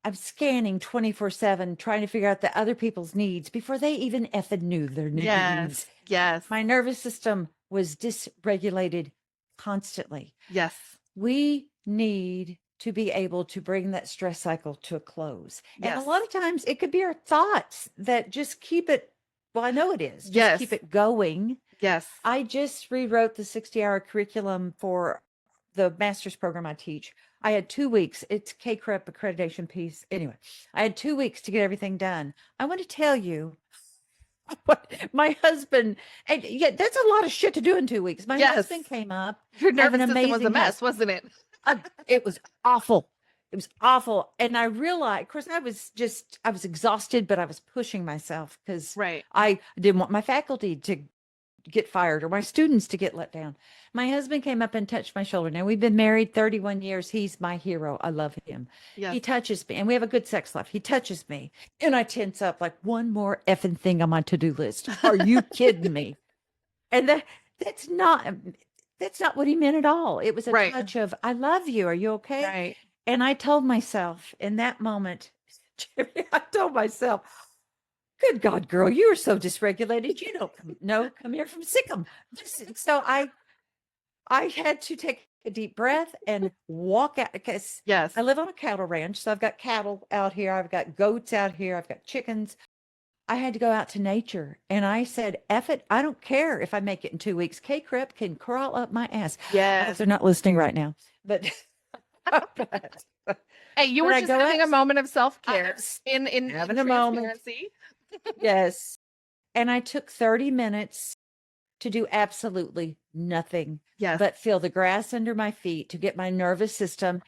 I'm scanning 24/7, trying to figure out the other people's needs before they even effing knew their needs. Yes. Yes. My nervous system was dysregulated constantly. Yes. We need to be able to bring that stress cycle to a close. And a Yes. lot of times it could be our thoughts that just keep it, well, I know it is, just Yes. keep it going. Yes. I just rewrote the 60-hour curriculum for the master's program I teach. I had 2 weeks. It's K-CREP accreditation piece. Anyway, I had 2 weeks to get everything done. I want to tell you what my husband, and yeah, that's a lot of shit to do in 2 weeks. My Yes. husband came up. Your I have nervous an system was a amazing mess, house. wasn't it? It was awful. It was awful. And I realized, of course, I was exhausted, but I was pushing myself because Right. I didn't want my faculty to get fired or my students to get let down. My husband came up and touched my shoulder. Now we've been married 31 years. He's my hero. I love him. Yes. He touches me and we have a good sex life. He touches me and I tense up like one more effing thing on my to-do list. Are you kidding me? And that's not what he meant at all. It was a Right. touch of, I love you. Are you okay? Right. And I told myself in that moment, Jimmy, I told myself, good God, girl, you are so dysregulated. You don't come here from Sikkim. So I had to take a deep breath and walk out because Yes. I live on a cattle ranch. So I've got cattle out here. I've got goats out here. I've got chickens. I had to go out to nature. And I said, F it. I don't care if I make it in 2 weeks. K-Crep can crawl up my ass. I hope Yes. they're not listening right now. But, Hey, you but were I just go having a out- moment of self-care was in having a moment. transparency. Yes. And I took 30 minutes to do absolutely nothing Yes. but feel the grass under my feet to get my nervous system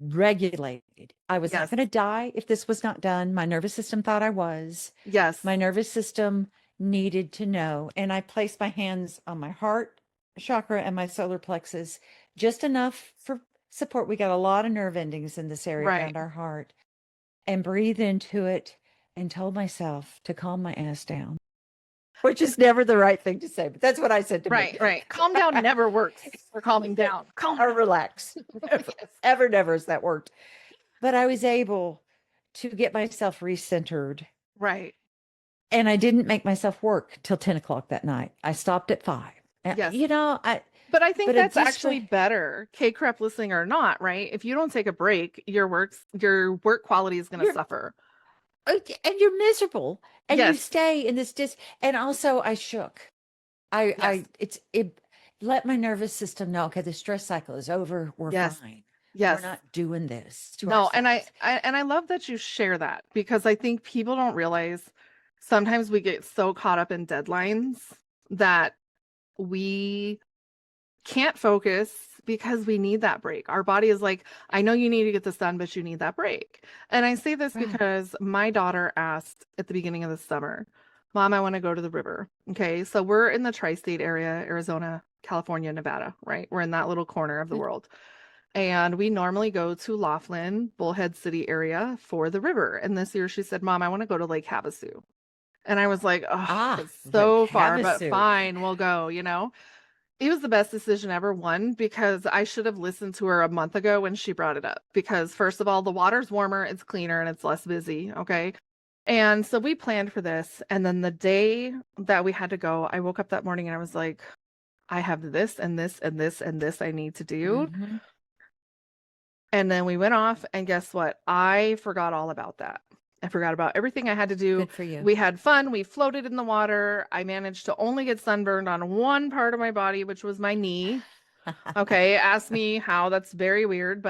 regulated. I was not Yes. going to die if this was not done. My nervous system thought I was. Yes. My nervous system needed to know. And I placed my hands on my heart chakra and my solar plexus, just enough for support. We got a lot of nerve endings in this area Right. around our heart, and breathe into it and told myself to calm my ass down, which is never the right thing to say, but that's what I said to me. Right. Right. Calm down never works for calming down. Calm Or down. relax. Ever, never has that worked. But I was able to get myself recentered. Right. And I didn't make myself work till 10 o'clock that night. I stopped at 5. Yes. But I think but that's just actually better, K-Crep listening or not, right? If you don't take a break, your work quality is going to You're- suffer. and you're miserable and you Yes. stay in this and also I shook. It let my nervous system know, okay, the stress cycle is over. We're Yes. fine. Yes. We're not doing this to No, and ourselves. I love that you share that because I think people don't realize sometimes we get so caught up in deadlines that we can't focus because we need that break. Our body is like, I know you need to get this done, but you need that break. And I say this Right. because my daughter asked at the beginning of the summer, Mom, I want to go to the river. Okay. So we're in the tri-state area, Arizona, California, Nevada, right? We're in that little corner of the Mm. world. And we normally go to Laughlin, Bullhead City area for the river. And this year she said, Mom, I want to go to Lake Havasu. And I was like, oh, it's so Lake far, but Havasu. fine, we'll go, It was the best decision ever, one, because I should have listened to her a month ago when she brought it up. Because first of all, the water's warmer, it's cleaner, and it's less busy. Okay. And so we planned for this. And then the day that we had to go, I woke up that morning and I was like, I have this and this and this and this I need to do. Mhm. And then we went off, and guess what? I forgot all about that. I forgot about everything I had to do. Good for you. We had fun. We floated in the water. I managed to only get sunburned on one part of my body, which was my knee. Okay. Ask me how. That's very weird.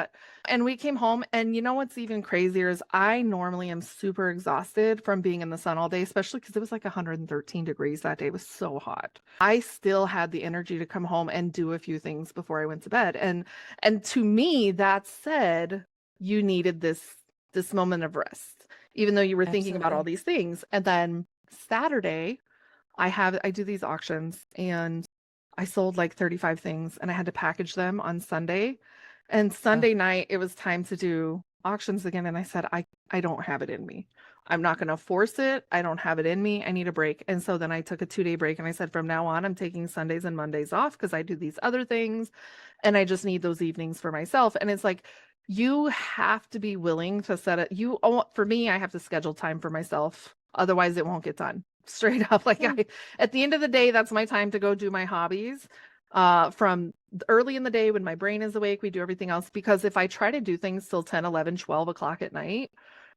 And we came home, and you know what's even crazier is I normally am super exhausted from being in the sun all day, especially because it was like 113 degrees that day. It was so hot. I still had the energy to come home and do a few things before I went to bed. And to me, that said, you needed this moment of rest, even though you were thinking about all Absolutely. these things. And then Saturday, I do these auctions, and I sold like 35 things, and I had to package them on Sunday. And Sunday night, it was time to do auctions again. And I said, I don't have it in me. I'm not going to force it. I don't have it in me. I need a break. And so then I took a 2-day break, and I said, from now on, I'm taking Sundays and Mondays off because I do these other things. And I just need those evenings for myself. And it's like, you have to be willing to set it. For me, I have to schedule time for myself. Otherwise it won't get done. Straight up. Like Yeah. at the end of the day, that's my time to go do my hobbies. From early in the day when my brain is awake, we do everything else, because if I try to do things till 10, 11, 12 o'clock at night,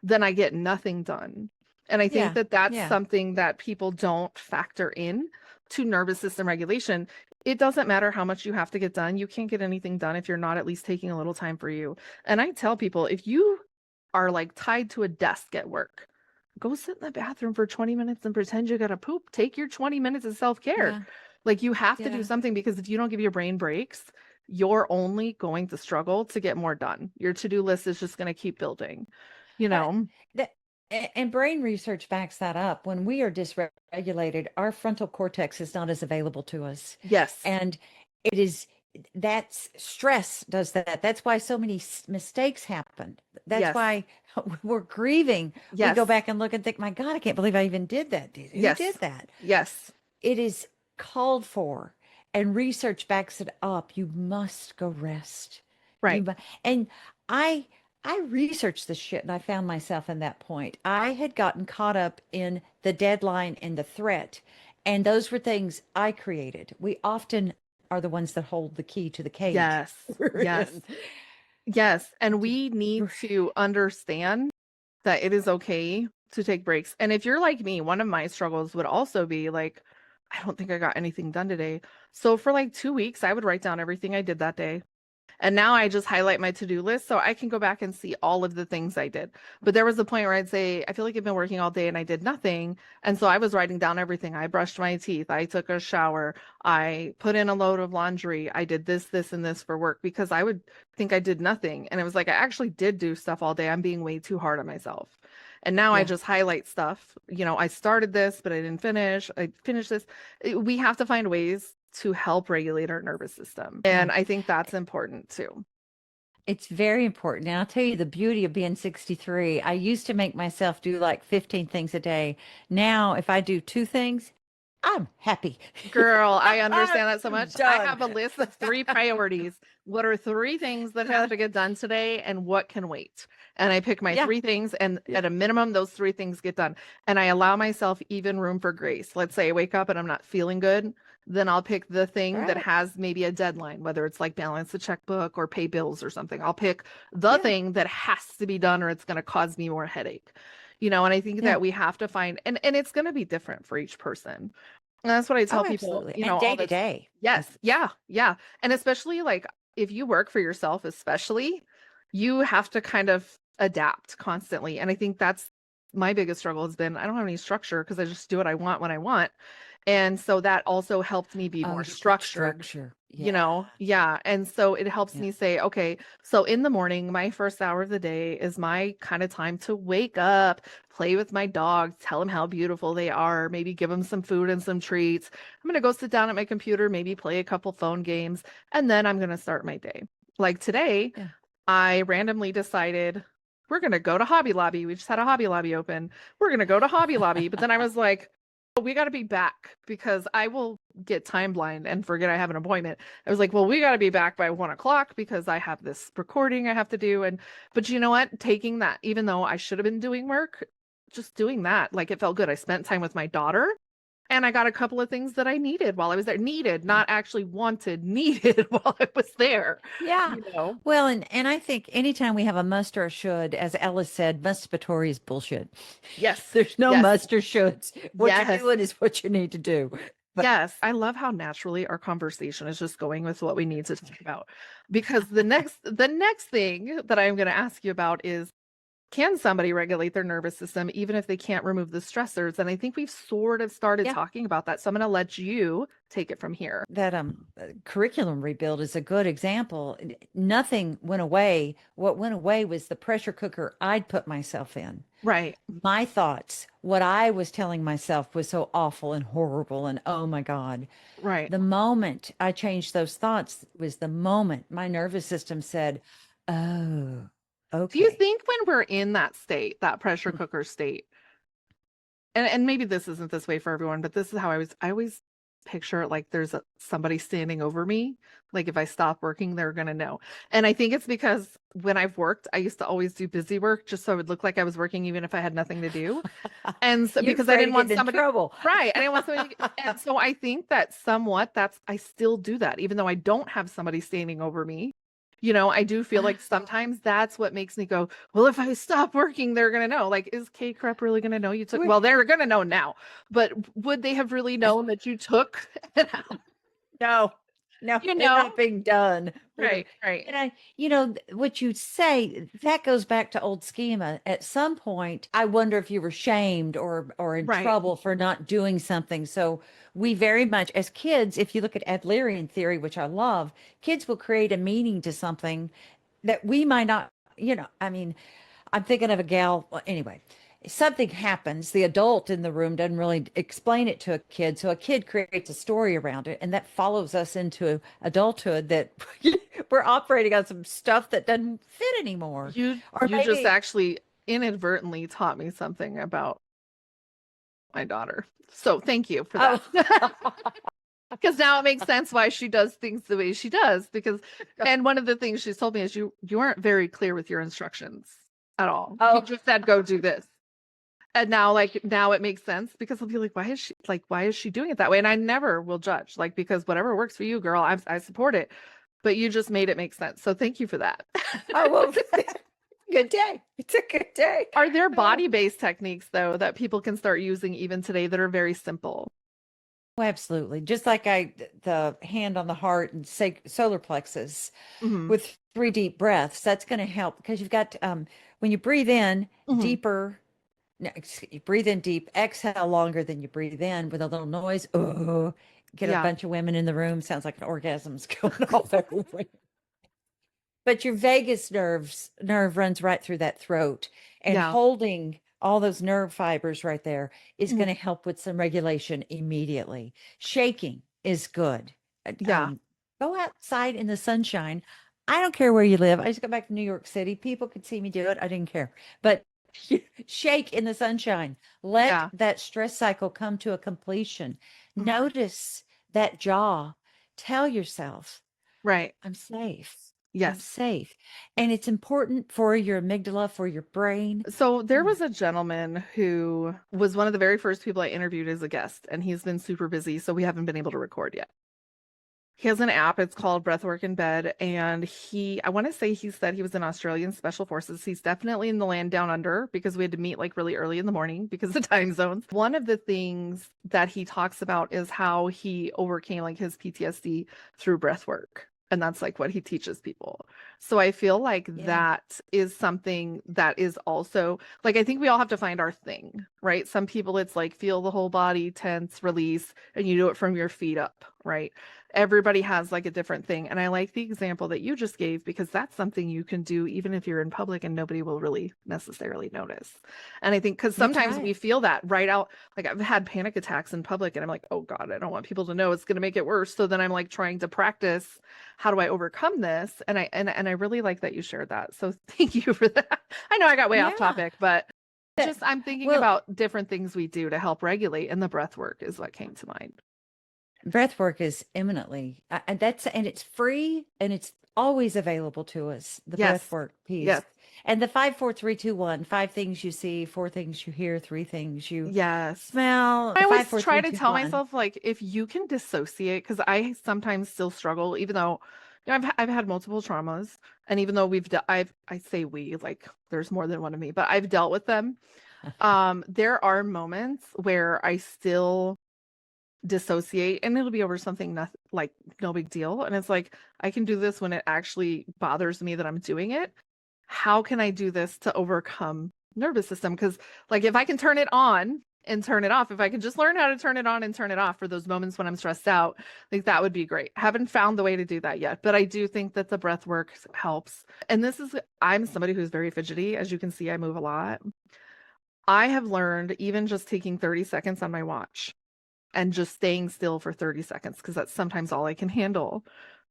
then I get nothing done. And I think Yeah, that's yeah. something that people don't factor in to nervous system regulation. It doesn't matter how much you have to get done. You can't get anything done if you're not at least taking a little time for you. And I tell people, if you are like tied to a desk at work, go sit in the bathroom for 20 minutes and pretend you gotta poop. Take your 20 minutes of self-care. Yeah. Like, you have to do Yeah. something, because if you don't give your brain breaks, you're only going to struggle to get more done. Your to-do list is just going to keep building, you know? And brain research backs that up. When we are dysregulated, our frontal cortex is not as available to us. Yes. And it is that's stress does that. That's why so many mistakes happen. That's Yes. why we're grieving. We go Yes. back and look and think, my God, I can't believe I even did that. Who did Yes. that? Yes. It is called for, and research backs it up. You must go rest. Right. You mu- and I I researched this shit and I found myself in that point. I had gotten caught up in the deadline and the threat, and those were things I created. We often are the ones that hold the key to the cage Yes. we're Yes. in. Yes. And To- we need to understand that it is okay to take breaks. And if you're like me, one of my struggles would also be like, I don't think I got anything done today. So for like 2 weeks, I would write down everything I did that day. And now I just highlight my to-do list so I can go back and see all of the things I did. But there was a point where I'd say, I feel like I've been working all day and I did nothing. And so I was writing down everything. I brushed my teeth. I took a shower. I put in a load of laundry. I did this, this, and this for work because I would think I did nothing. And it was like, I actually did do stuff all day. I'm being way too hard on myself. And now I Yeah. just highlight stuff. I started this, but I didn't finish. I finished this. We have to find ways to help regulate our nervous system. Yeah. And I think that's important too. It's very important. And I'll tell you the beauty of being 63. I used to make myself do like 15 things a day. Now, if I do two things, I'm happy. Girl, I understand that so I'm much. I done. have a list of 3 priorities. What are 3 things that have to get done today and what can wait? And I pick my Yeah. 3 things, and Yeah. at a minimum, those 3 things get done. And I allow myself even room for grace. Let's say I wake up and I'm not feeling good, then I'll pick the thing that Right. has maybe a deadline, whether it's like balance the checkbook or pay bills or something. I'll pick the Yeah. thing that has to be done or it's going to cause me more headache. And I think Yeah. that we have to find, and it's going to be different for each person. And that's what I Oh, tell people, absolutely. And day all to this. day. Yes. Yeah. Yeah. And especially like if you work for yourself, especially, you have to kind of adapt constantly. And I think that's my biggest struggle has been I don't have any structure because I just do what I want when I want. And so that also helped me be Oh, more you put structured, structure. Yeah. yeah. And so it helps Yeah. me say, okay, so in the morning, my first hour of the day is my kind of time to wake up, play with my dogs, tell them how beautiful they are, maybe give them some food and some treats. I'm going to go sit down at my computer, maybe play a couple phone games, and then I'm going to start my day. Like today, Yeah. I randomly decided we're going to go to Hobby Lobby. We just had a Hobby Lobby open. We're going to go to Hobby Lobby. But then I was like, "Oh, we got to be back because I will get time blind and forget I have an appointment." I was like, well, we got to be back by 1 o'clock because I have this recording I have to do. But you know what? Taking that, even though I should have been doing work, just doing that, like it felt good. I spent time with my daughter and I got a couple of things that I needed while I was there. Needed, not actually wanted, needed while I was there, Yeah. you know? Well, and I think anytime we have a must or a should, as Ellis said, mustipatory is bullshit. Yes. There's no Yes. must or shoulds. What you're Yes. doing is what you need to do. But Yes. I love how naturally our conversation is just going with what we need to talk about. Because the next thing that I'm going to ask you about is can somebody regulate their nervous system even if they can't remove the stressors? And I think we've sort of started yeah, talking about that. So I'm going to let you take it from here. that curriculum rebuild is a good example. Nothing went away. What went away was the pressure cooker I'd put myself in. Right. My thoughts, what I was telling myself was so awful and horrible and oh my God. Right. The moment I changed those thoughts was the moment my nervous system said, "Oh, Do you okay." think when we're in that state, that pressure Mm. cooker state, and maybe this isn't this way for everyone, but this is how I always picture it like there's somebody standing over me. Like if I stop working, they're gonna know. And I think it's because when I've worked, I used to always do busy work just so it would look like I was working even if I had nothing to do. And so You're because I afraid didn't of want getting in somebody trouble. right. I didn't want somebody and so I think that somewhat that's I still do that, even though I don't have somebody standing over me. I do feel like sometimes that's what makes me go, well, if I stop working, they're gonna know. Like, is K Crep really gonna know you took? We- Well, they're gonna know now, but would they have really known that you took it out? No, no, You it's know? not being done. Right, right, And what you say, that goes back to old schema. At some point, I wonder if you were shamed or in right. trouble for not doing something. So we very much, as kids, if you look at Adlerian theory, which I love, kids will create a meaning to something that we might not, I mean, I'm thinking of a gal, well, anyway. something happens. The adult in the room doesn't really explain it to a kid. So a kid creates a story around it, and that follows us into adulthood that we're operating on some stuff that doesn't fit anymore. Or You just maybe, actually inadvertently taught me something about my daughter. So thank you for oh, that. Because now it makes sense why she does things the way she does. Because, and one of the things she's told me is you aren't very clear with your instructions at all. You oh, just said go do this. And now, like, now it makes sense because I'll be like, why is she doing it that way? And I never will judge, like, because whatever works for you, girl, I support it. But you just made it make sense. So thank you for that. oh, well, good day. It's a good day. Are there Oh, body-based techniques though that people can start using even today that are very simple? absolutely. Just like the hand on the heart and say solar plexus Hmm. with 3 deep breaths, that's going to help because you've got, when you breathe in Hmm. deeper. No, you breathe in deep, exhale longer than you breathe in with a little noise. Oh, get a Yeah. bunch of women in the room. Sounds like an orgasm's going off everywhere. But your vagus nerve runs right through that throat, and Yeah. holding all those nerve fibers right there is Mhm. going to help with some regulation immediately. Shaking is good. Uh, Yeah. Um, Go outside in the sunshine. I don't care where you live. I just got back to New York City. People could see me do it. I didn't care. But shake in the sunshine. Let Yeah. that stress cycle come to a completion. Mhm. Notice that jaw. Tell yourself, Right. I'm safe. I'm Yes. safe. And it's important for your amygdala, for your brain. So there Mm. was a gentleman who was one of the very first people I interviewed as a guest, and he's been super busy, so we haven't been able to record yet. He has an app, it's called Breathwork in Bed, and I want to say he said he was in Australian Special Forces. He's definitely in the land down under because we had to meet like really early in the morning because of time zones. One of the things that he talks about is how he overcame like his PTSD through breath work. And that's like what he teaches people. So I feel like Yeah, that is something that is also like, I think we all have to find our thing, right? Some people it's like feel the whole body tense, release, and you do it from your feet up, right? Everybody has like a different thing. And I like the example that you just gave because that's something you can do even if you're in public and nobody will really necessarily notice. And I think because that's sometimes right. we feel that right out, like I've had panic attacks in public and I'm like, oh God, I don't want people to know it's going to make it worse. So then I'm like trying to practice how do I overcome this? And I really like that you shared that. So thank you for that. I know I got way off Yeah. topic, but That, just I'm thinking well, about different things we do to help regulate, and the breath work is what came to mind. breath work is eminently, and and it's free and it's always available to us, the breath Yes. work piece. Yes. And the 5 4 3 2 1, 5 things you see, 4 things you hear, 3 things you Yes. smell, I the five always four try three to two tell one. myself, like, if you can dissociate, because I sometimes still struggle, even though, I've had multiple traumas, and even though I say we, like, there's more than one of me, but I've dealt with them. There are moments where I still dissociate, and it'll be over something not, like, no big deal, and it's like, I can do this when it actually bothers me that I'm doing it. How can I do this to overcome nervous system? Because like if I can turn it on and turn it off, if I can just learn how to turn it on and turn it off for those moments when I'm stressed out, like that would be great. Haven't found the way to do that yet, but I do think that the breath work helps. And I'm somebody who's very fidgety. As you can see, I move a lot. I have learned even just taking 30 seconds on my watch and just staying still for 30 seconds because that's sometimes all I can handle.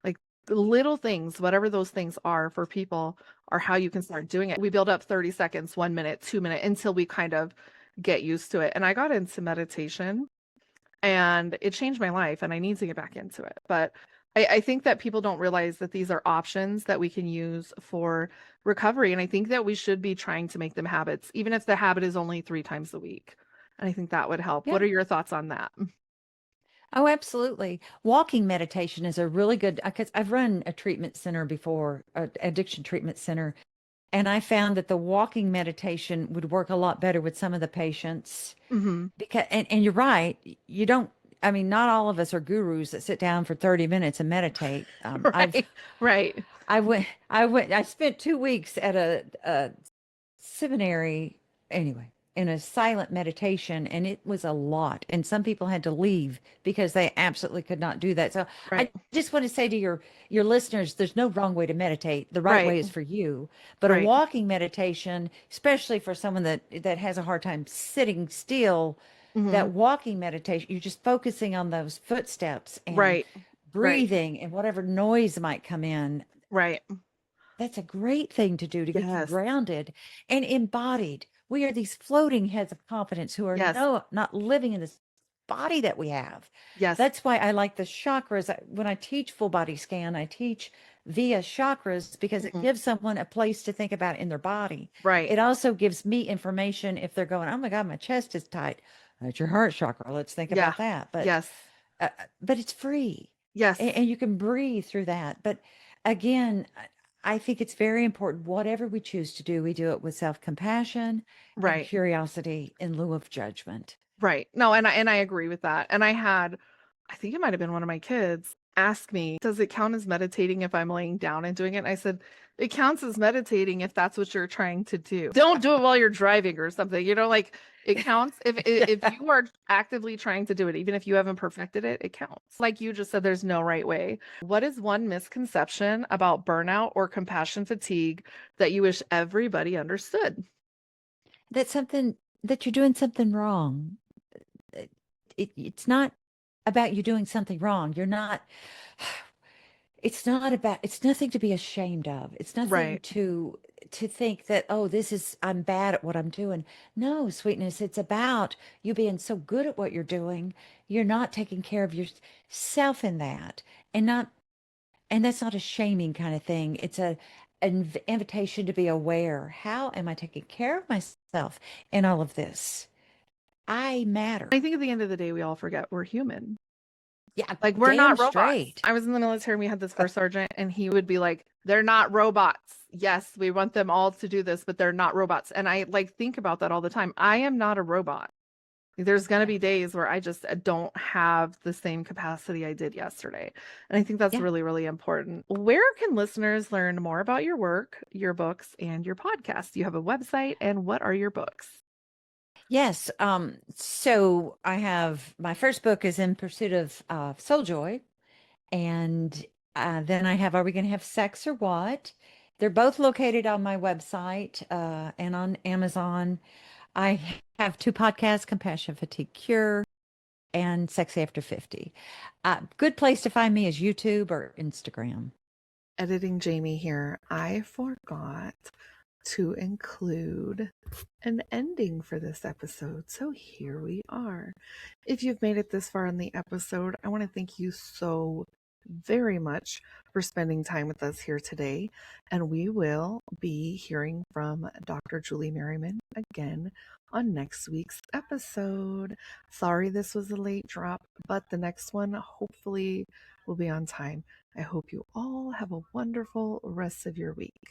Like the little things, whatever those things are for people, are how you can start doing it. We build up 30 seconds, 1 minute, 2 minute until we kind of get used to it. And I got into meditation and it changed my life and I need to get back into it. But I think that people don't realize that these are options that we can use for recovery. And I think that we should be trying to make them habits, even if the habit is only 3 times a week. And I think that would help. What Yeah. are your thoughts on that? Oh, absolutely. Walking meditation is a really good, because I've run a treatment center before, addiction treatment center, and I found that the walking meditation would work a lot better with some of the patients Hmm. because, and you're right, you don't, I mean, not all of us are gurus that sit down for 30 minutes and meditate. Right. Right. I spent 2 weeks at a seminary. Anyway, in a silent meditation, and it was a lot. And some people had to leave because they absolutely could not do that. So I Right. just want to say to your listeners, there's no wrong way to meditate. The right Right. way is for you. But a Right. walking meditation, especially for someone that has a hard time sitting still, Hmm. that walking meditation, you're just focusing on those footsteps and Right. Right. breathing and whatever noise might come in. Right. That's a great thing to do to get you Yes. grounded and embodied. We are these floating heads of confidence who are Yes. not living in this body that we have. Yes. That's why I like the chakras. When I teach full body scan, I teach via chakras because it Hmm. gives someone a place to think about in their body. Right. It also gives me information if they're going, oh my God, my chest is tight. That's your heart chakra. Let's think Yeah. about that. Yes. But it's free, Yes. and you can breathe through that. But again, I think it's very important. Whatever we choose to do, we do it with self-compassion and Right. curiosity in lieu of judgment. Right. No, and I agree with that. And I think it might have been one of my kids ask me, does it count as meditating if I'm laying down and doing it? And I said, it counts as meditating if that's what you're trying to do. Don't do it while you're driving or something. Like it counts if Yeah. you are actively trying to do it, even if you haven't perfected it, it counts. Like you just said, there's no right way. What is one misconception about burnout or compassion fatigue that you wish everybody understood? That's something that you're doing something wrong. It's not about you doing something wrong. You're not, it's nothing to be ashamed of. It's nothing Right. to think that, oh, I'm bad at what I'm doing. No, sweetness, it's about you being so good at what you're doing. You're not taking care of yourself in that, and not, and that's not a shaming kind of thing. It's an invitation to be aware. How am I taking care of myself in all of this? I matter. I think at the end of the day, we all forget we're human. Yeah, Like, we're damn not robots. straight. I was in the military and we had this first sergeant, and he would be like, they're not robots. Yes, we want them all to do this, but they're not robots. And I like think about that all the time. I am not a robot. There's going to Yeah. be days where I just don't have the same capacity I did yesterday. And I think that's Yeah. really, really important. Where can listeners learn more about your work, your books, and your podcast? You have a website, and what are your books? Yes. So I have my first book is In Pursuit of Soul Joy. And then I have Are We Gonna Have Sex or What? They're both located on my website and on Amazon. I have two podcasts, Compassion Fatigue Cure and Sexy After 50. Good place to find me is YouTube or Instagram. Editing Jamie here. I forgot to include an ending for this episode. So here we are. If you've made it this far in the episode, I want to thank you so very much for spending time with us here today. And we will be hearing from Dr. Julie Merriman again on next week's episode. Sorry this was a late drop, but the next one hopefully will be on time. I hope you all have a wonderful rest of your week.